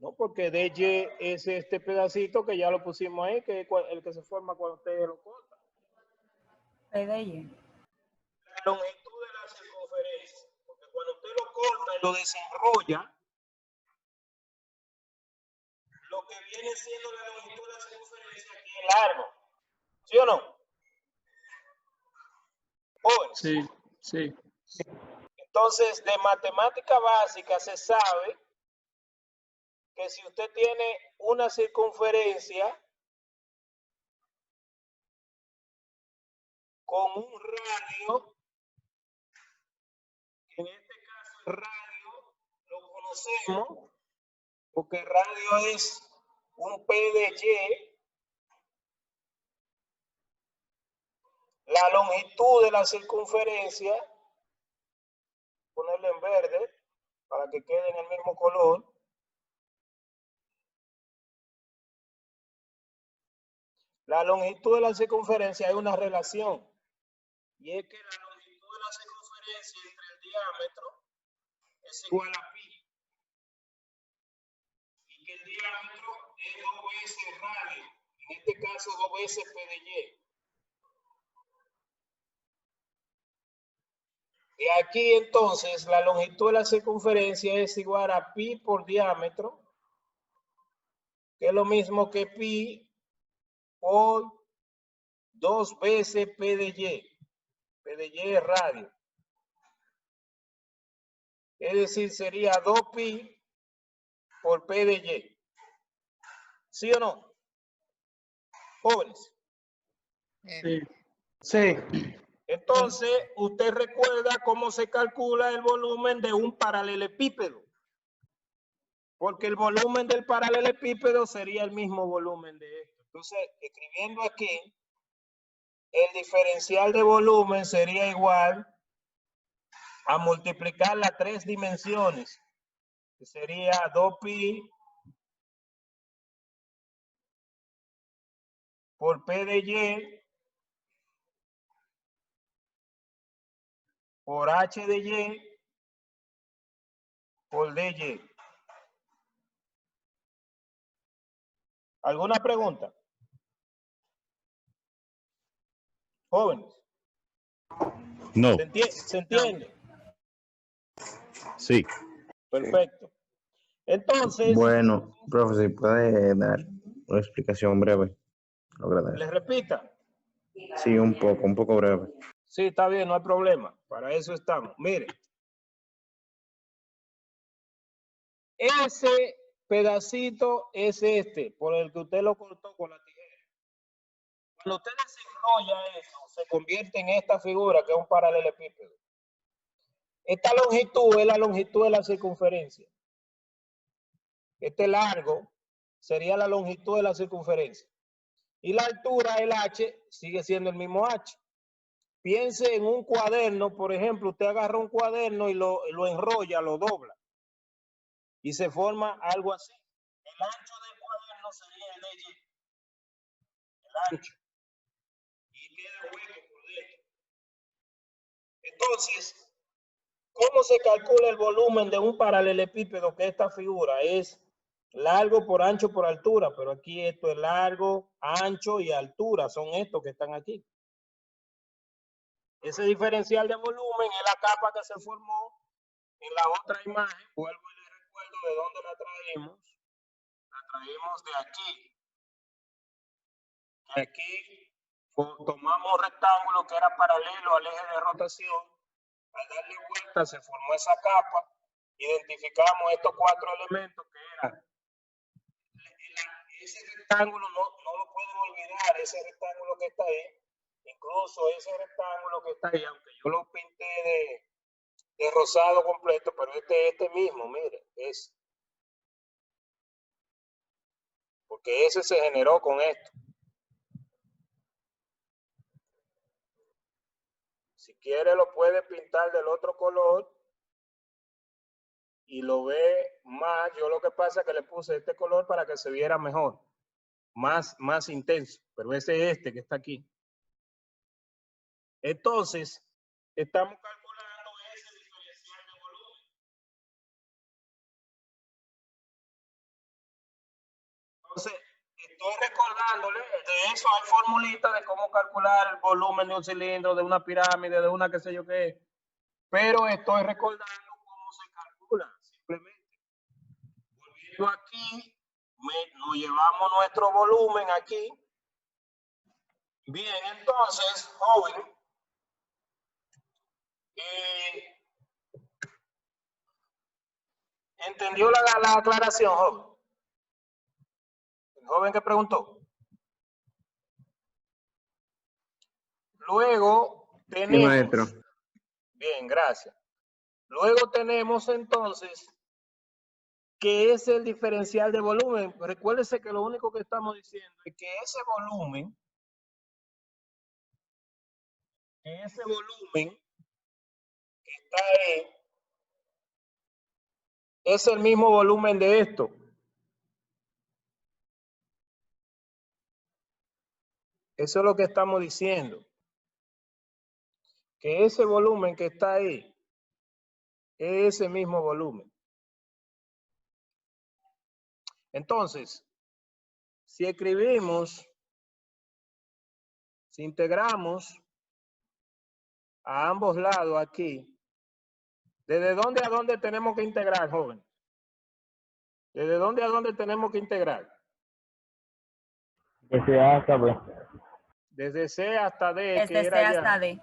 No, porque DY es este pedacito que ya lo pusimos ahí, que es el que se forma cuando usted lo corta. PDY. La longitud de la circunferencia, porque cuando usted lo corta y lo desenrolla, lo que viene siendo la longitud de la circunferencia aquí es largo. ¿Sí o no? Jóvenes. Sí, sí. Entonces, de matemática básica se sabe que si usted tiene una circunferencia con un radio, en este caso el radio lo conocemos porque el radio es un P de Y, la longitud de la circunferencia, ponerle en verde para que quede en el mismo color. La longitud de la circunferencia hay una relación y es que la longitud de la circunferencia entre el diámetro es igual a pi y que el diámetro es 2 veces el radio, en este caso 2 veces P de Y. Y aquí entonces la longitud de la circunferencia es igual a pi por diámetro, que es lo mismo que pi por 2 veces P de Y. P de Y es radio. Es decir, sería 2pi por P de Y. ¿Sí o no? Jóvenes. Sí. Sí. Entonces, usted recuerda cómo se calcula el volumen de un paralelepípedo. Porque el volumen del paralelepípedo sería el mismo volumen de esto. Entonces, escribiendo aquí, el diferencial de volumen sería igual a multiplicar las 3 dimensiones, que sería 2pi por P de Y por H de Y por DY. ¿Alguna pregunta? Jóvenes. No. ¿Se entiende? Sí. Perfecto. Entonces, Bueno, profe, ¿se puede dar una explicación breve? Lo les agradezco. repita. Sí, un poco breve. Sí, está bien, no hay problema. Para eso estamos. Mire. Ese pedacito es este, por el que usted lo cortó con la tijera. Cuando usted desenrolla eso, se convierte en esta figura que es un paralelepípedo. Esta longitud es la longitud de la circunferencia. Este largo sería la longitud de la circunferencia. Y la altura, el H, sigue siendo el mismo H. Piense en un cuaderno, por ejemplo, usted agarra un cuaderno y lo enrolla, lo dobla. Y se forma algo así. El ancho del cuaderno sería el de Y. El ancho. Y queda hueco por dentro. Entonces, ¿Cómo se calcula el volumen de un paralelepípedo? Que esta figura es largo por ancho por altura, pero aquí esto es largo, ancho y altura, son estos que están aquí. Ese diferencial de volumen es la capa que se formó en la otra imagen. Vuelvo y les recuerdo de dónde la traímos. La traímos de aquí. Aquí tomamos un rectángulo que era paralelo al eje de rotación. Al darle vuelta se formó esa capa. Identificamos estos 4 elementos que eran. Ese rectángulo no lo pueden olvidar, ese rectángulo que está ahí. Incluso ese rectángulo que está ahí, aunque yo lo pinté de rosado completo, pero este mismo, mire, es. Porque ese se generó con esto. Si quiere lo puede pintar del otro color y lo ve más. Yo lo que pasa es que le puse este color para que se viera mejor, más intenso, pero ese es este que está aquí. Entonces, estamos calculando ese diferencial de volumen. Entonces, estoy recordándole, de eso hay formulitas de cómo calcular el volumen de un cilindro, de una pirámide, de una qué sé yo qué, pero estoy recordando cómo se calcula, simplemente. Volviendo aquí, nos llevamos nuestro volumen aquí. Bien, entonces, joven, ¿entendió la aclaración, joven? El joven que preguntó. Luego tenemos... Sí, maestro. Bien, gracias. Luego tenemos entonces, ¿qué es el diferencial de volumen? Recuérdese que lo único que estamos diciendo es que ese volumen que está ahí es el mismo volumen de esto. Eso es lo que estamos diciendo. Que ese volumen que está ahí es ese mismo volumen. Entonces, si escribimos, si integramos a ambos lados aquí, ¿desde dónde a dónde tenemos que integrar, joven? ¿Desde dónde a dónde tenemos que integrar? Desde A hasta B. Desde C hasta D, que Desde C era hasta allá, D.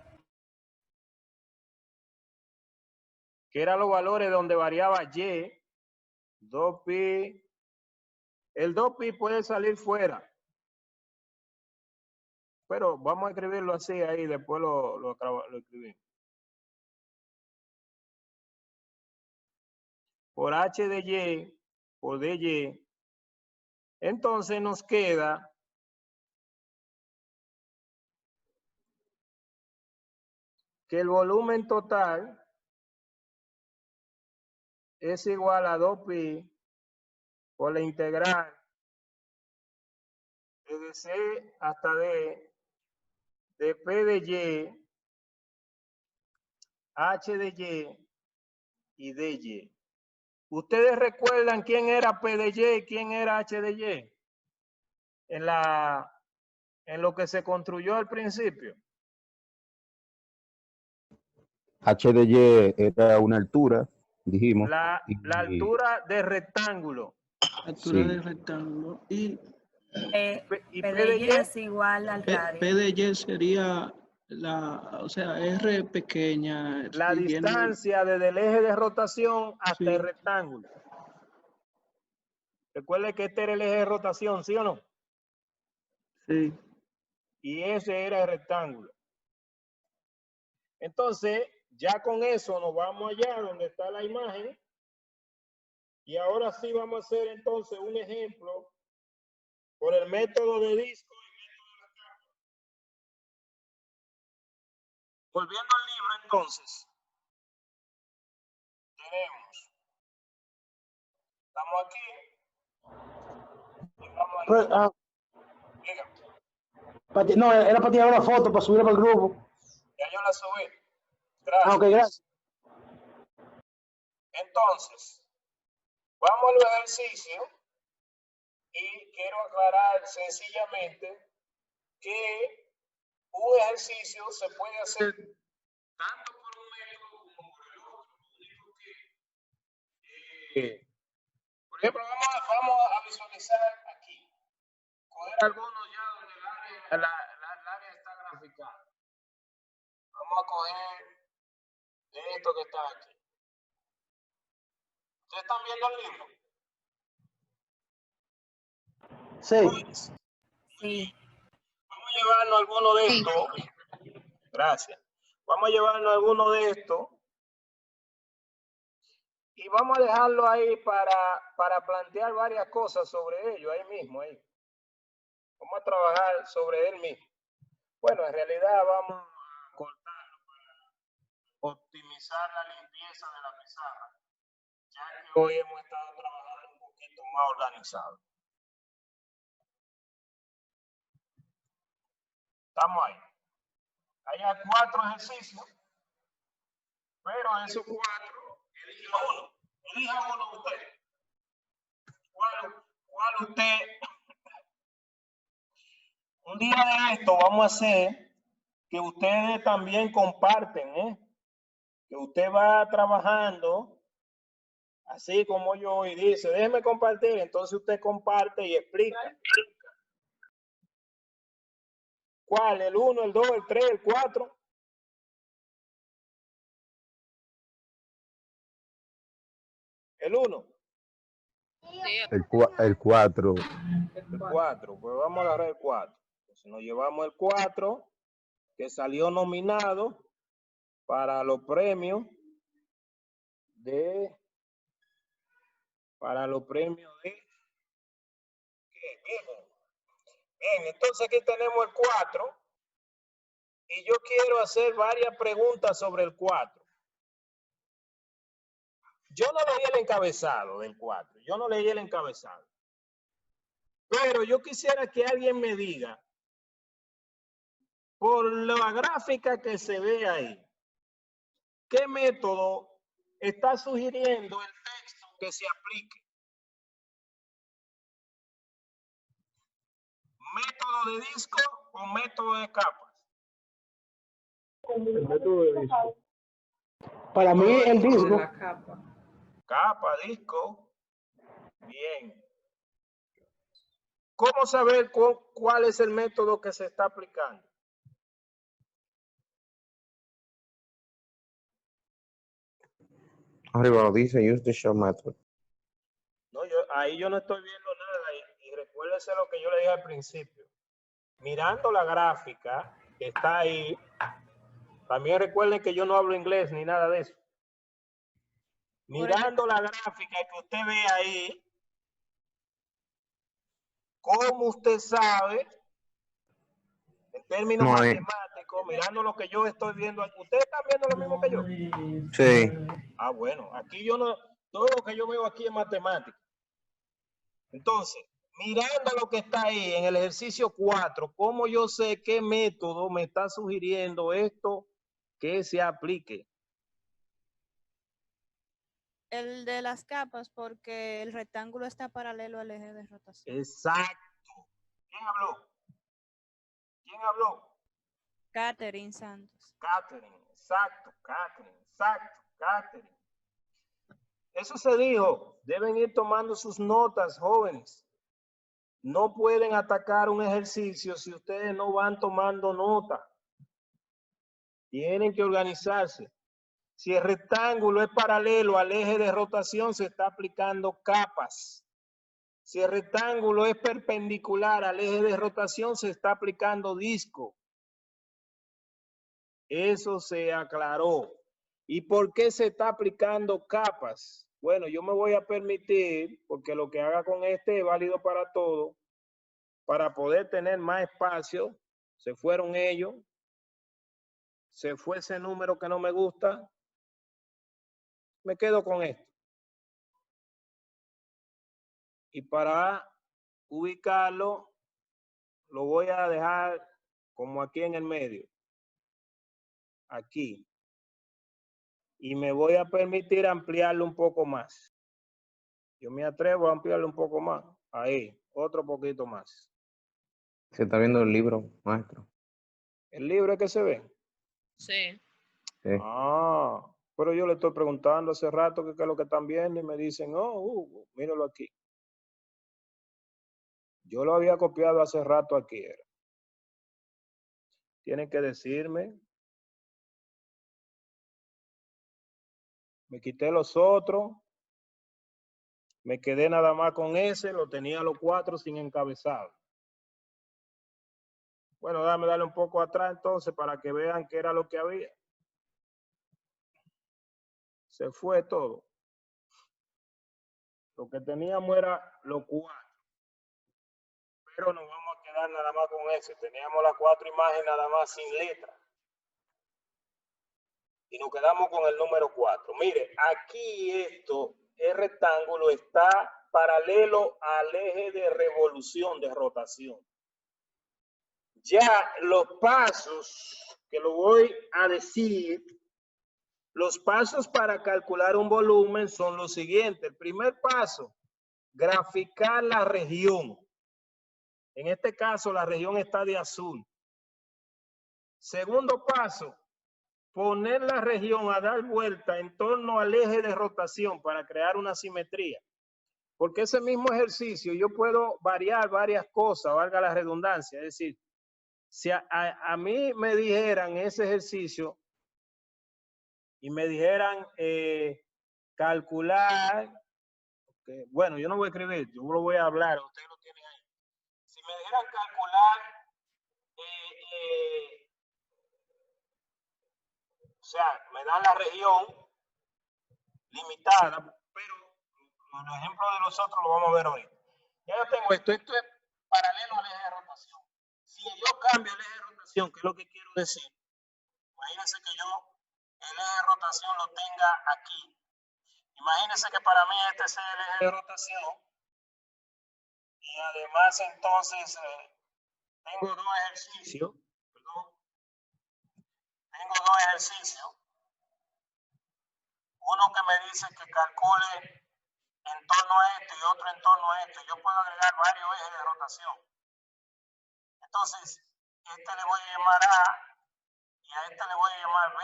que eran los valores donde variaba Y, 2pi. El 2pi puede salir fuera, pero vamos a escribirlo así ahí, después lo escribimos. Por H de Y, por dy, entonces nos queda que el volumen total es igual a 2pi por la integral desde C hasta D de P de Y, H de Y dy. ¿Ustedes recuerdan quién era P de Y y quién era H de Y? En lo que se construyó al principio. H de Y era una altura, dijimos. La altura del rectángulo. Altura Sí. del rectángulo. Y Y P de Y es igual al P radio. de Y sería o sea, R pequeña. La distancia desde el eje de rotación hasta el rectángulo. Recuerde que este era el eje de rotación, ¿sí o no? Sí. Y ese era el rectángulo. Entonces, ya con eso nos vamos allá donde está la imagen. Y ahora sí vamos a hacer entonces un ejemplo por el método de disco y método de la capa. Volviendo al libro entonces, tenemos, estamos aquí y vamos a No, era para tirar una foto, para subirla para el grupo. ya yo la subí. Gracias. Ah, ok, gracias. Entonces, vamos al ejercicio y quiero aclarar sencillamente que un ejercicio se puede hacer tanto por un método como por el otro. Lo único que, por ejemplo, vamos a visualizar aquí. Coger algunos ya donde el área está graficada. Vamos a coger esto que está aquí. ¿Ustedes están viendo el libro? Sí. Sí. Vamos a llevarnos alguno de estos. Gracias. Vamos a llevarnos alguno de estos. Y vamos a dejarlo ahí para plantear varias cosas sobre ello, ahí mismo. Ahí. Vamos a trabajar sobre él mismo. Bueno, en realidad vamos a cortarlo para optimizar la limpieza de la pizarra, ya que hoy hemos estado trabajando un poquito más organizado. Estamos ahí. Hay 4 ejercicios, pero de esos 4, elija uno. Elija uno usted. ¿Cuál usted? Un día de esto vamos a hacer que ustedes también comparten, que usted va trabajando así como yo y dice, déjeme compartir, entonces usted comparte y explica. ¿Cuál? ¿El 1, el 2, el 3, el 4? ¿El 1? El 4. El 4, pues vamos a agarrar el 4. Entonces nos llevamos el 4, que salió nominado para los premios de... Bien, entonces aquí tenemos el 4 y yo quiero hacer varias preguntas sobre el 4. Yo no leí el encabezado del 4, yo no leí el encabezado, pero yo quisiera que alguien me diga, por la gráfica que se ve ahí, ¿qué método está sugiriendo el texto que se aplique? ¿Método de disco o método de capas? El método de disco. Para mí, el disco. Capa, disco. Bien. ¿Cómo saber cuál es el método que se está aplicando? Arriba lo dice, use the show method. No, ahí yo no estoy viendo nada y recuérdese lo que yo le dije al principio. Mirando la gráfica que está ahí, también recuerden que yo no hablo inglés ni nada de eso. Mirando la gráfica que usted ve ahí, ¿cómo usted sabe, en términos matemáticos, mirando lo que yo estoy viendo? ¿Ustedes están viendo lo mismo que yo? Sí. Ah, bueno, aquí yo no, todo lo que yo veo aquí es matemática. Entonces, mirando lo que está ahí en el ejercicio 4, ¿cómo yo sé qué método me está sugiriendo esto que se aplique? El de las capas, porque el rectángulo está paralelo al eje de rotación. Exacto. ¿Quién habló? ¿Quién habló? Catherine Santos. Catherine, exacto, Catherine, exacto, Catherine. Eso se dijo. Deben ir tomando sus notas, jóvenes. No pueden atacar un ejercicio si ustedes no van tomando nota. Tienen que organizarse. Si el rectángulo es paralelo al eje de rotación, se está aplicando capas. Si el rectángulo es perpendicular al eje de rotación, se está aplicando disco. Eso se aclaró. ¿Y por qué se está aplicando capas? Bueno, yo me voy a permitir, porque lo que haga con este es válido para todo, para poder tener más espacio. Se fueron ellos. Se fue ese número que no me gusta. Me quedo con esto. Y para ubicarlo, lo voy a dejar como aquí en el medio. Aquí. Y me voy a permitir ampliarlo un poco más. Yo me atrevo a ampliarlo un poco más. Ahí, otro poquito más. Se está viendo el libro, maestro. ¿El libro es que se ve? Sí. Sí. Ah, pero yo le estoy preguntando hace rato qué es lo que están viendo y me dicen, oh, míralo aquí. Yo lo había copiado hace rato aquí. Tienen que decirme. Me quité los otros. Me quedé nada más con ese. Lo tenía los 4 sin encabezado. Bueno, dame darle un poco atrás entonces para que vean qué era lo que había. Se fue todo. Lo que teníamos era los 4. Pero nos vamos a quedar nada más con ese. Teníamos las 4 imágenes nada más sin letra. Y nos quedamos con el número 4. Mire, aquí el rectángulo está paralelo al eje de revolución, de rotación. Ya los pasos que lo voy a decir, los pasos para calcular un volumen son los siguientes. El primer paso, graficar la región. En este caso, la región está de azul. Segundo paso, poner la región a dar vuelta en torno al eje de rotación para crear una simetría. Porque ese mismo ejercicio yo puedo variar varias cosas, valga la redundancia. Es decir, si a mí me dijeran ese ejercicio y me dijeran calcular, bueno, yo no voy a escribir, yo lo voy a hablar, ustedes lo tienen ahí. Si me dijeran calcular, o sea, me dan la región limitada, pero los ejemplos de los otros lo vamos a ver hoy. Ya yo tengo esto es paralelo al eje de rotación. Si yo cambio el eje de rotación, que es lo que quiero decir, imagínense que yo el eje de rotación lo tenga aquí. Imagínense que para mí este es el eje de rotación y además entonces tengo dos ejercicios, uno que me dice que calcule en torno a esto y otro en torno a esto. Yo puedo agregar varios ejes de rotación. Entonces, este le voy a llamar A y a este le voy a llamar B.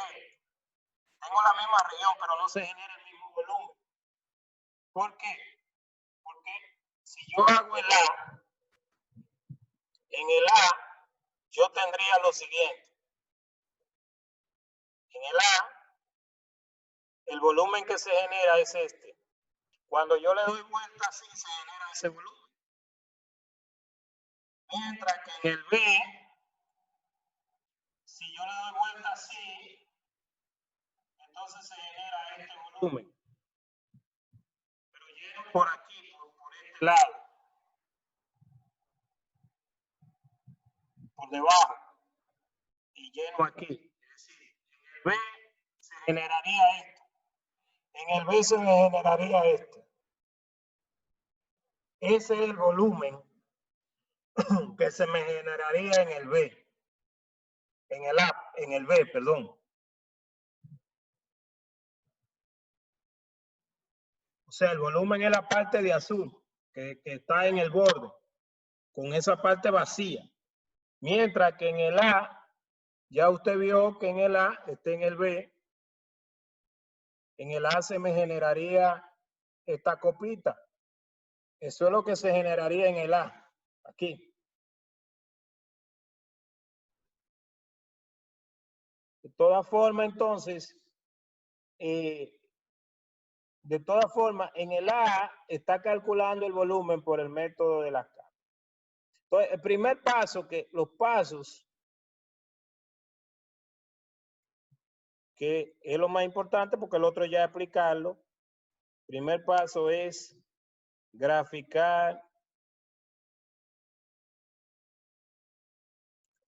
Tengo la misma región, pero no se genera el mismo volumen. ¿Por qué? Porque si yo hago el A, en el A yo tendría lo siguiente. En el A, el volumen que se genera es este. Cuando yo le doy vuelta así, se genera ese volumen. Mientras que en el B, si yo le doy vuelta así, entonces se genera este volumen. Pero lleno por aquí, por este lado. Por debajo. Y lleno aquí. Es decir, en el B se generaría esto. En el B se generaría esto. Ese es el volumen que se me generaría en el B. En el A, en el B, perdón. O sea, el volumen es la parte de azul que está en el borde, con esa parte vacía. Mientras que en el A, ya usted vio que en el A está en el B. En el A se me generaría esta copita. Eso es lo que se generaría en el A, aquí. De todas formas, entonces, en el A está calculando el volumen por el método de las capas. Entonces, el primer paso, los pasos, que es lo más importante porque el otro ya explicarlo. El primer paso es graficar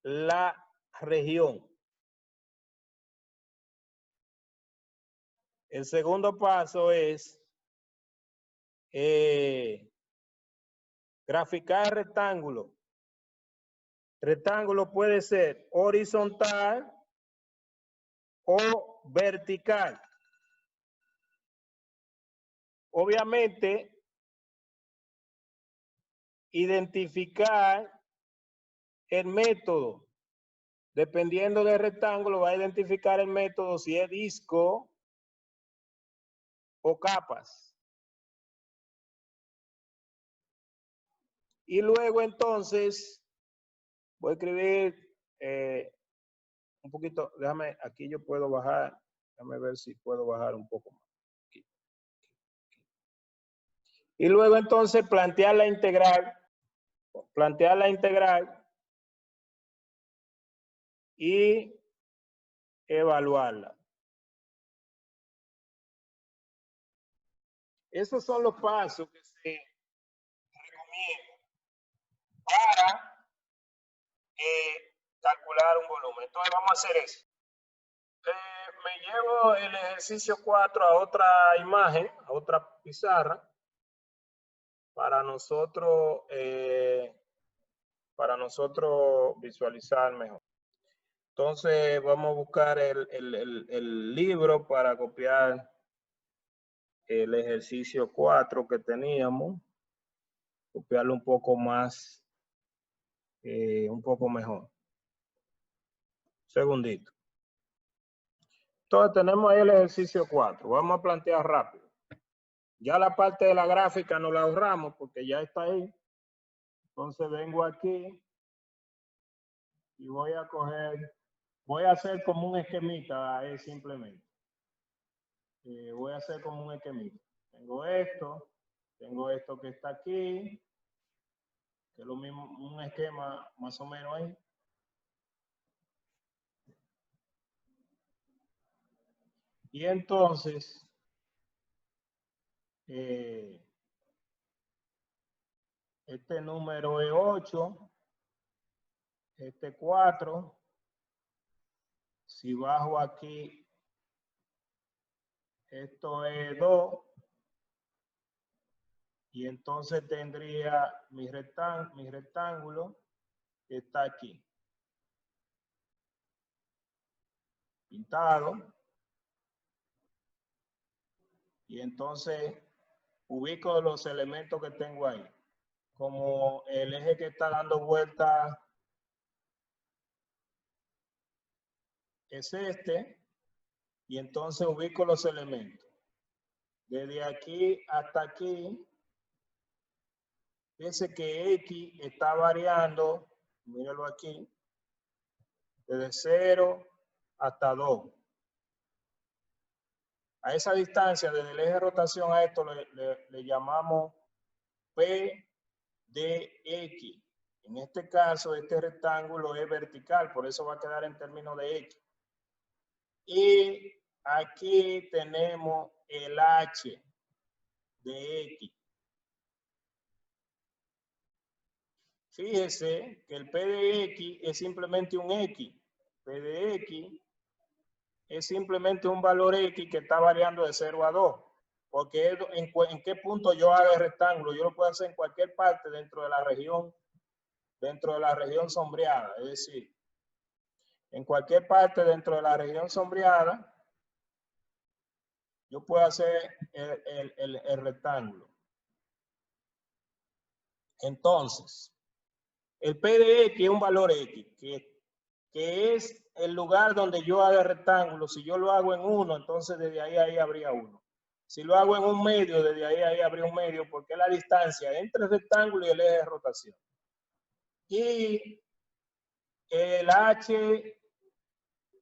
la región. El segundo paso es graficar el rectángulo. Rectángulo puede ser horizontal o vertical. obviamente, identificar el método. Dependiendo del rectángulo, va a identificar el método si es disco o capas. Y luego entonces voy a escribir un poquito, déjame, aquí yo puedo bajar, déjame ver si puedo bajar un poco más. Aquí. Y luego entonces plantear la integral y evaluarla. Esos son los pasos que se recomiendan para calcular un volumen. Entonces vamos a hacer eso. Me llevo el ejercicio 4 a otra imagen, a otra pizarra, para nosotros visualizar mejor. Entonces vamos a buscar el libro para copiar el ejercicio 4 que teníamos, copiarlo un poco más, un poco mejor. Segundito. Entonces tenemos ahí el ejercicio 4. Vamos a plantear rápido. Ya la parte de la gráfica no la ahorramos porque ya está ahí. Entonces vengo aquí y voy a hacer como un esquemita ahí simplemente. Voy a hacer como un esquemita. Tengo esto que está aquí, que es lo mismo, un esquema más o menos ahí. Y entonces, este número es 8, este 4. Si bajo aquí, esto es 2. Y entonces tendría mi rectángulo que está aquí. Pintado. Y entonces ubico los elementos que tengo ahí. Como el eje que está dando vuelta es este. Y entonces ubico los elementos. Desde aquí hasta aquí. Fíjense que X está variando, mírenlo aquí, desde 0 hasta 2. A esa distancia, desde el eje de rotación a esto le llamamos P de X. En este caso, este rectángulo es vertical, por eso va a quedar en términos de X. Y aquí tenemos el H de X. Fíjese que el P de X es simplemente un X. P de X es simplemente un valor X que está variando de 0 a 2. Porque en qué punto yo hago el rectángulo. Yo lo puedo hacer en cualquier parte dentro de la región sombreada. Es decir, en cualquier parte dentro de la región sombreada, yo puedo hacer el rectángulo. Entonces, el P de X es un valor X, que es el lugar donde yo haga el rectángulo. Si yo lo hago en 1, entonces desde ahí habría 1. Si lo hago en un medio, desde ahí habría un medio, porque es la distancia entre el rectángulo y el eje de rotación. Y el H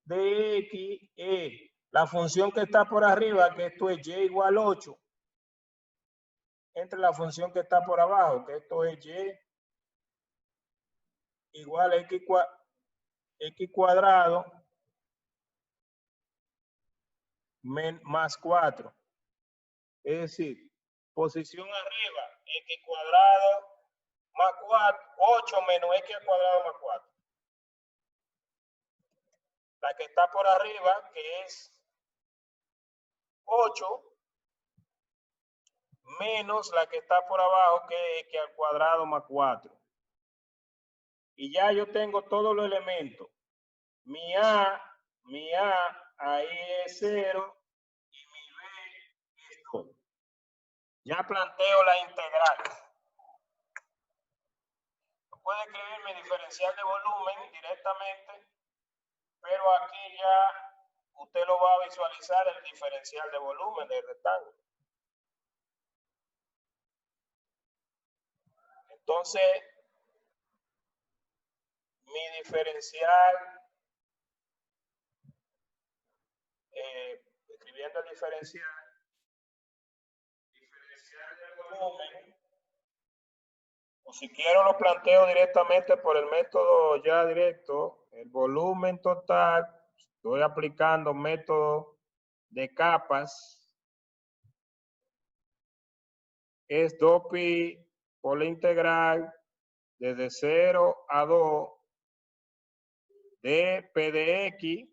de X es la función que está por arriba, que esto es Y igual 8, entre la función que está por abajo, que esto es Y igual a X cuadrado más 4. Es decir, posición arriba, X cuadrado más 4, 8 menos X al cuadrado más 4. La que está por arriba, que es 8, menos la que está por abajo, que es X al cuadrado más 4. Y ya yo tengo todos los elementos. Mi A ahí es 0 y mi B es 2. Ya planteo la integral. Puede escribir mi diferencial de volumen directamente, pero aquí ya usted lo va a visualizar el diferencial de volumen del rectángulo. Entonces, mi diferencial, escribiendo el diferencial del volumen, o si quiero lo planteo directamente por el método ya directo, el volumen total, estoy aplicando método de capas, es 2pi por la integral desde 0 a 2 de P de X,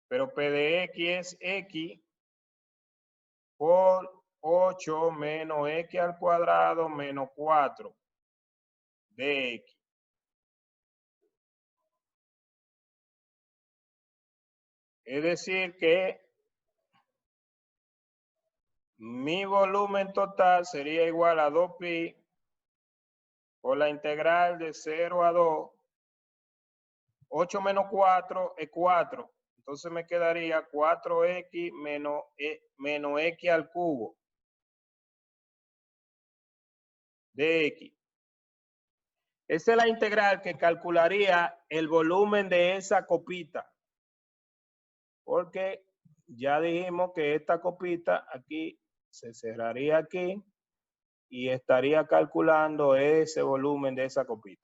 pero P de X es X por 8 menos X al cuadrado menos 4 de X. Es decir que mi volumen total sería igual a 2pi por la integral de 0 a 2. 8 menos 4 es 4. Entonces me quedaría 4x menos x al cubo de x. Esa es la integral que calcularía el volumen de esa copita. Porque ya dijimos que esta copita aquí se cerraría aquí y estaría calculando ese volumen de esa copita.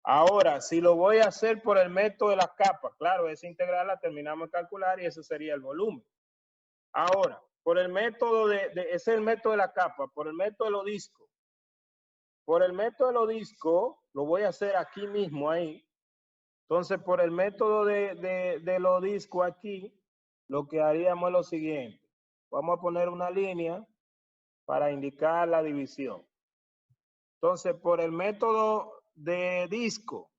Ahora, si lo voy a hacer por el método de las capas, claro, esa integral la terminamos de calcular y ese sería el volumen. Ahora, por el método ese es el método de la capa, por el método de los discos. Por el método de los discos, lo voy a hacer aquí mismo, ahí. Entonces, por el método de los discos aquí, lo que haríamos es lo siguiente. Vamos a poner una línea para indicar la división. Entonces, por el método de disco.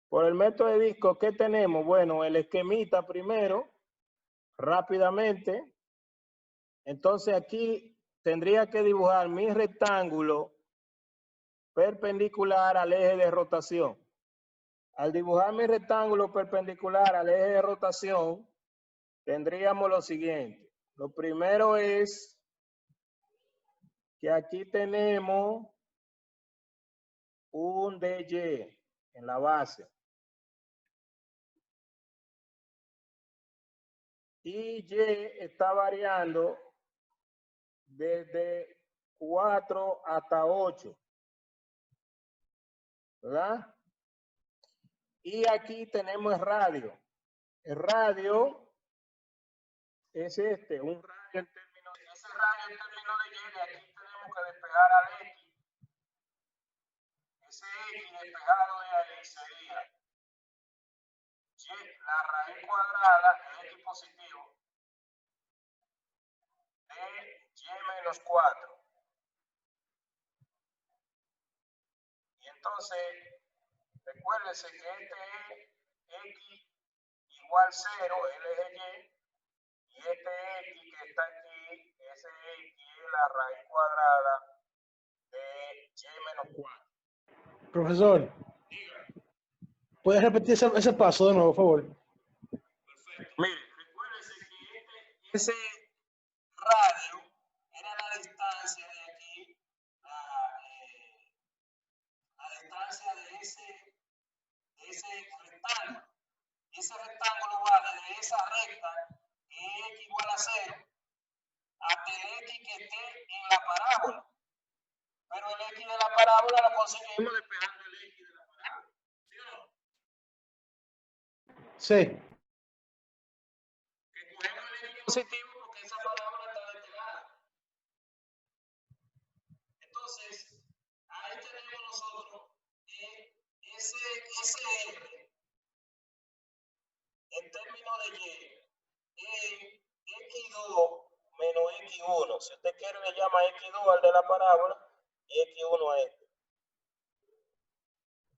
Por el método de disco, ¿qué tenemos? Bueno, el esquemita primero, rápidamente. Entonces, aquí tendría que dibujar mi rectángulo perpendicular al eje de rotación. Al dibujar mi rectángulo perpendicular al eje de rotación, tendríamos lo siguiente. Lo primero es que aquí tenemos un DY en la base. Y Y está variando desde 4 hasta 8. ¿Verdad? Y aquí tenemos el radio. El radio es un radio en términos de ese radio en términos de Y, de aquí tenemos que despejar al X. Ese X despejado de ahí sería Y, la raíz cuadrada, el X positivo, de Y menos 4. Y entonces, recuérdense que este es X igual 0, el eje Y este X que está aquí, ese X es la raíz cuadrada de Y menos 4. Profesor, ¿puedes repetir ese paso de nuevo, por favor? Perfecto. Mire, recuérdense que ese radio era la distancia de aquí, la distancia de ese rectángulo. Ese rectángulo va desde esa recta, que es X igual a 0, hasta el X que esté en la parábola. Pero el X de la parábola lo conseguimos despejando el X de la parábola. ¿Sí o no? Sí. Que cogemos el X positivo porque esa parábola está despejada. Entonces, ahí tenemos nosotros ese R en términos de Y, X2 menos X1. Si usted quiere, le llama X2 al de la parábola y X1 a este.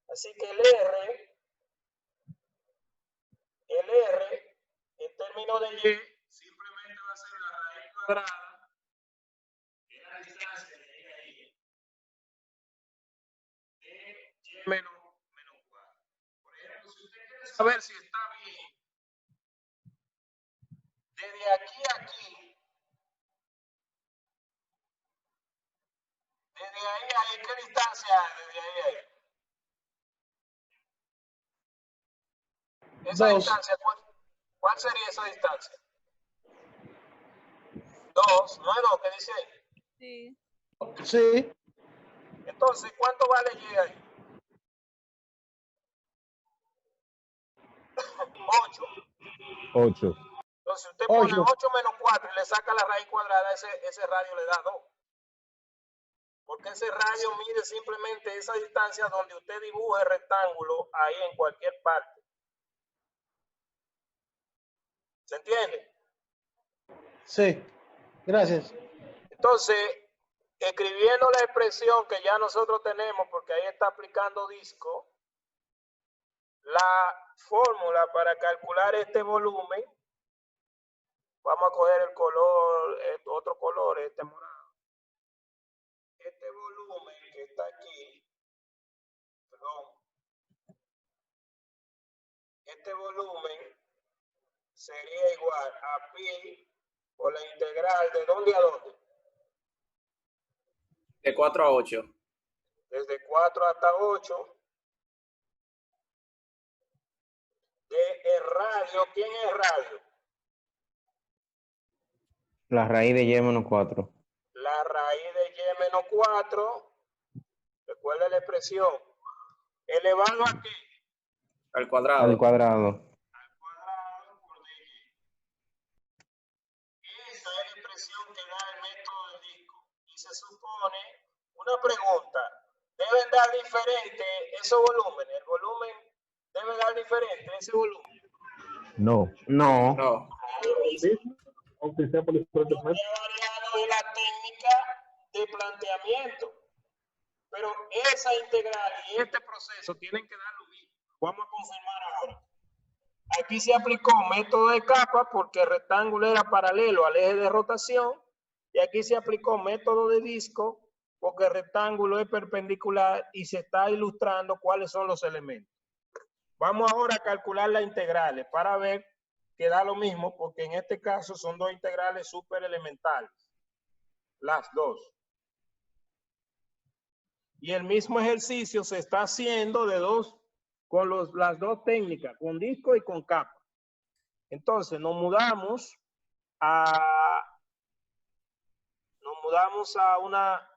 Así que el R en términos de Y simplemente va a ser la raíz cuadrada es la distancia de ahí a ahí de y menos 4. Por ejemplo, si usted quiere saber si está bien, desde aquí a aquí, desde ahí a ahí, ¿qué distancia hay desde ahí a ahí? Esa 2. distancia, ¿cuál sería esa distancia? 2, no es 2, ¿qué dice ahí? Sí. Sí. Entonces, ¿cuánto vale y ahí? 8. 8. Entonces, usted pone 8. 8 menos 4 y le saca la raíz cuadrada, ese radio le da 2. Porque ese radio mide simplemente esa distancia donde usted dibuje el rectángulo ahí en cualquier parte. ¿Se entiende? Sí. Gracias. Entonces, escribiendo la expresión que ya nosotros tenemos, porque ahí está aplicando disco, la fórmula para calcular este volumen, vamos a coger el color, otro color, este morado. Este volumen que está aquí, perdón, este volumen sería igual a pi por la integral de dónde a dónde. De 4 a 8. Desde 4 hasta 8. De el radio, ¿quién es radio? La raíz de y menos 4. La raíz de y menos 4, recuerda la expresión, elevado a qué? Al cuadrado. Al cuadrado. Al cuadrado por dy. Esa es la expresión que da el método del disco. Y se supone, una pregunta, ¿deben dar diferente esos volúmenes? ¿El volumen debe dar diferente ese volumen? No. No. No. Aunque sea por diferentes métodos. Ha variado la técnica de planteamiento. Pero esa integral y este proceso tienen que dar lo mismo. Vamos a confirmar ahora. Aquí se aplicó método de capa porque el rectángulo era paralelo al eje de rotación. Y aquí se aplicó método de disco porque el rectángulo es perpendicular y se está ilustrando cuáles son los elementos. Vamos ahora a calcular las integrales para ver que da lo mismo porque en este caso son dos integrales súper elementales. Las dos. Y el mismo ejercicio se está haciendo con las dos técnicas, con disco y con capa. Entonces nos mudamos a una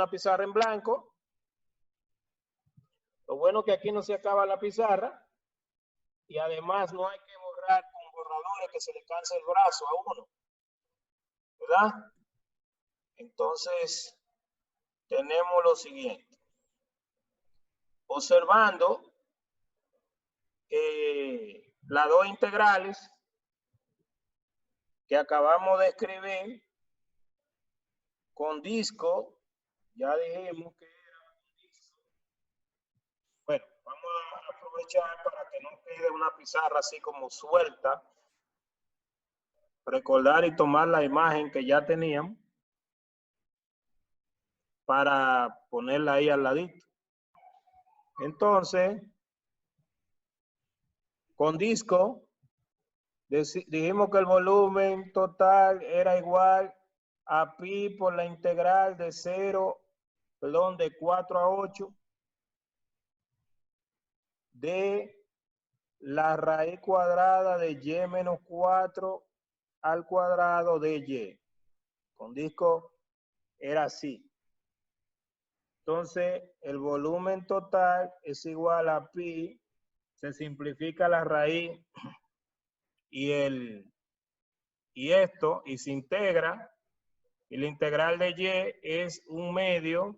pizarra en blanco. Lo bueno es que aquí no se acaba la pizarra y además no hay que borrar con borradores que se le canse el brazo a uno, ¿verdad? Entonces tenemos lo siguiente. Observando las dos integrales que acabamos de escribir con disco, ya dijimos que era un disco. Bueno, vamos a aprovechar para que no quede una pizarra así como suelta, recordar y tomar la imagen que ya teníamos para ponerla ahí al ladito. Entonces, con disco, dijimos que el volumen total era igual a pi por la integral de 4 a 8 de la raíz cuadrada de y menos 4 al cuadrado de y. Con disco era así. Entonces, el volumen total es igual a pi, se simplifica la raíz y esto, y se integra, y la integral de y es 1/2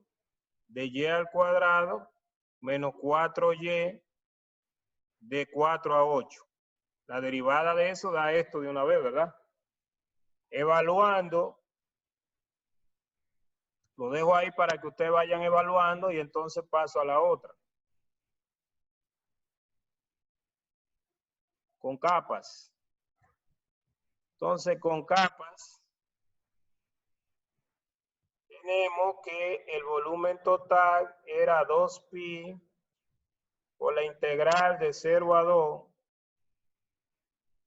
de y al cuadrado menos 4y de 4 a 8. La derivada de eso da esto de una vez, ¿verdad? Evaluando, lo dejo ahí para que ustedes vayan evaluando y entonces paso a la otra. Con capas. Entonces, con capas, tenemos que el volumen total era 2pi por la integral de 0 a 2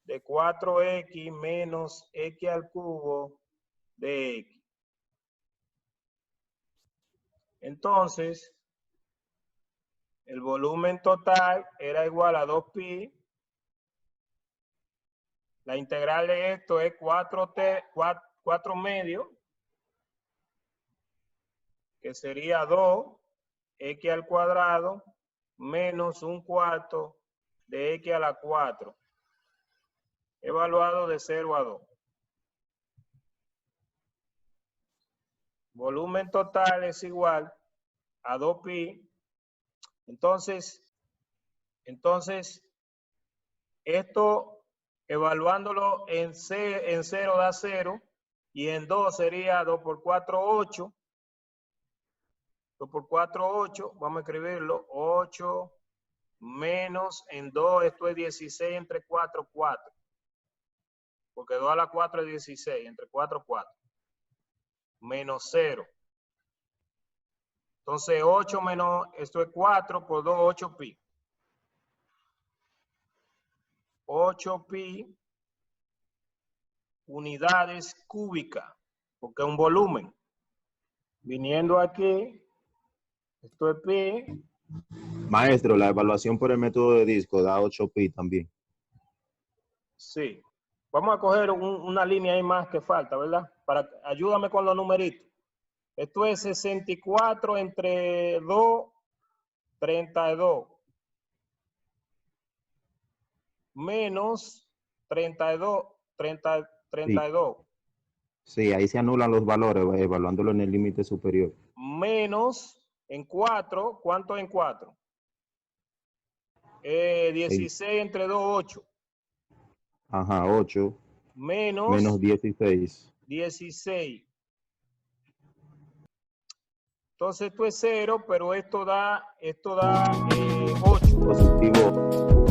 de 4x menos x al cubo de x. Entonces, el volumen total era igual a 2pi. La integral de esto es 4 medios, que sería 2x al cuadrado menos 1/4 de x a la 4, evaluado de 0 a 2. Volumen total es igual a 2pi. Entonces, esto evaluándolo en 0 da 0 y en 2 sería 2 por 4, 8. 2 por 4, 8. Vamos a escribirlo. 8 menos en 2, esto es 16 entre 4, 4. Porque 2 a la 4 es 16, entre 4, 4. Menos 0. Entonces 8 menos, esto es 4 por 2, 8pi. 8pi unidades cúbicas, porque es un volumen. Viniendo aquí, esto es pi. Maestro, la evaluación por el método de disco da 8pi también. Sí. Vamos a coger una línea ahí más que falta, ¿verdad? Ayúdame con los numeritos. Esto es 64 entre 2, 32. Menos 32, 32. Sí, ahí se anulan los valores, evaluándolo en el límite superior. Menos en 4, ¿cuánto en 4? 16 entre 2, 8. Ajá, 8. Menos 16. 16. Entonces esto es 0, pero esto da 8. Positivo.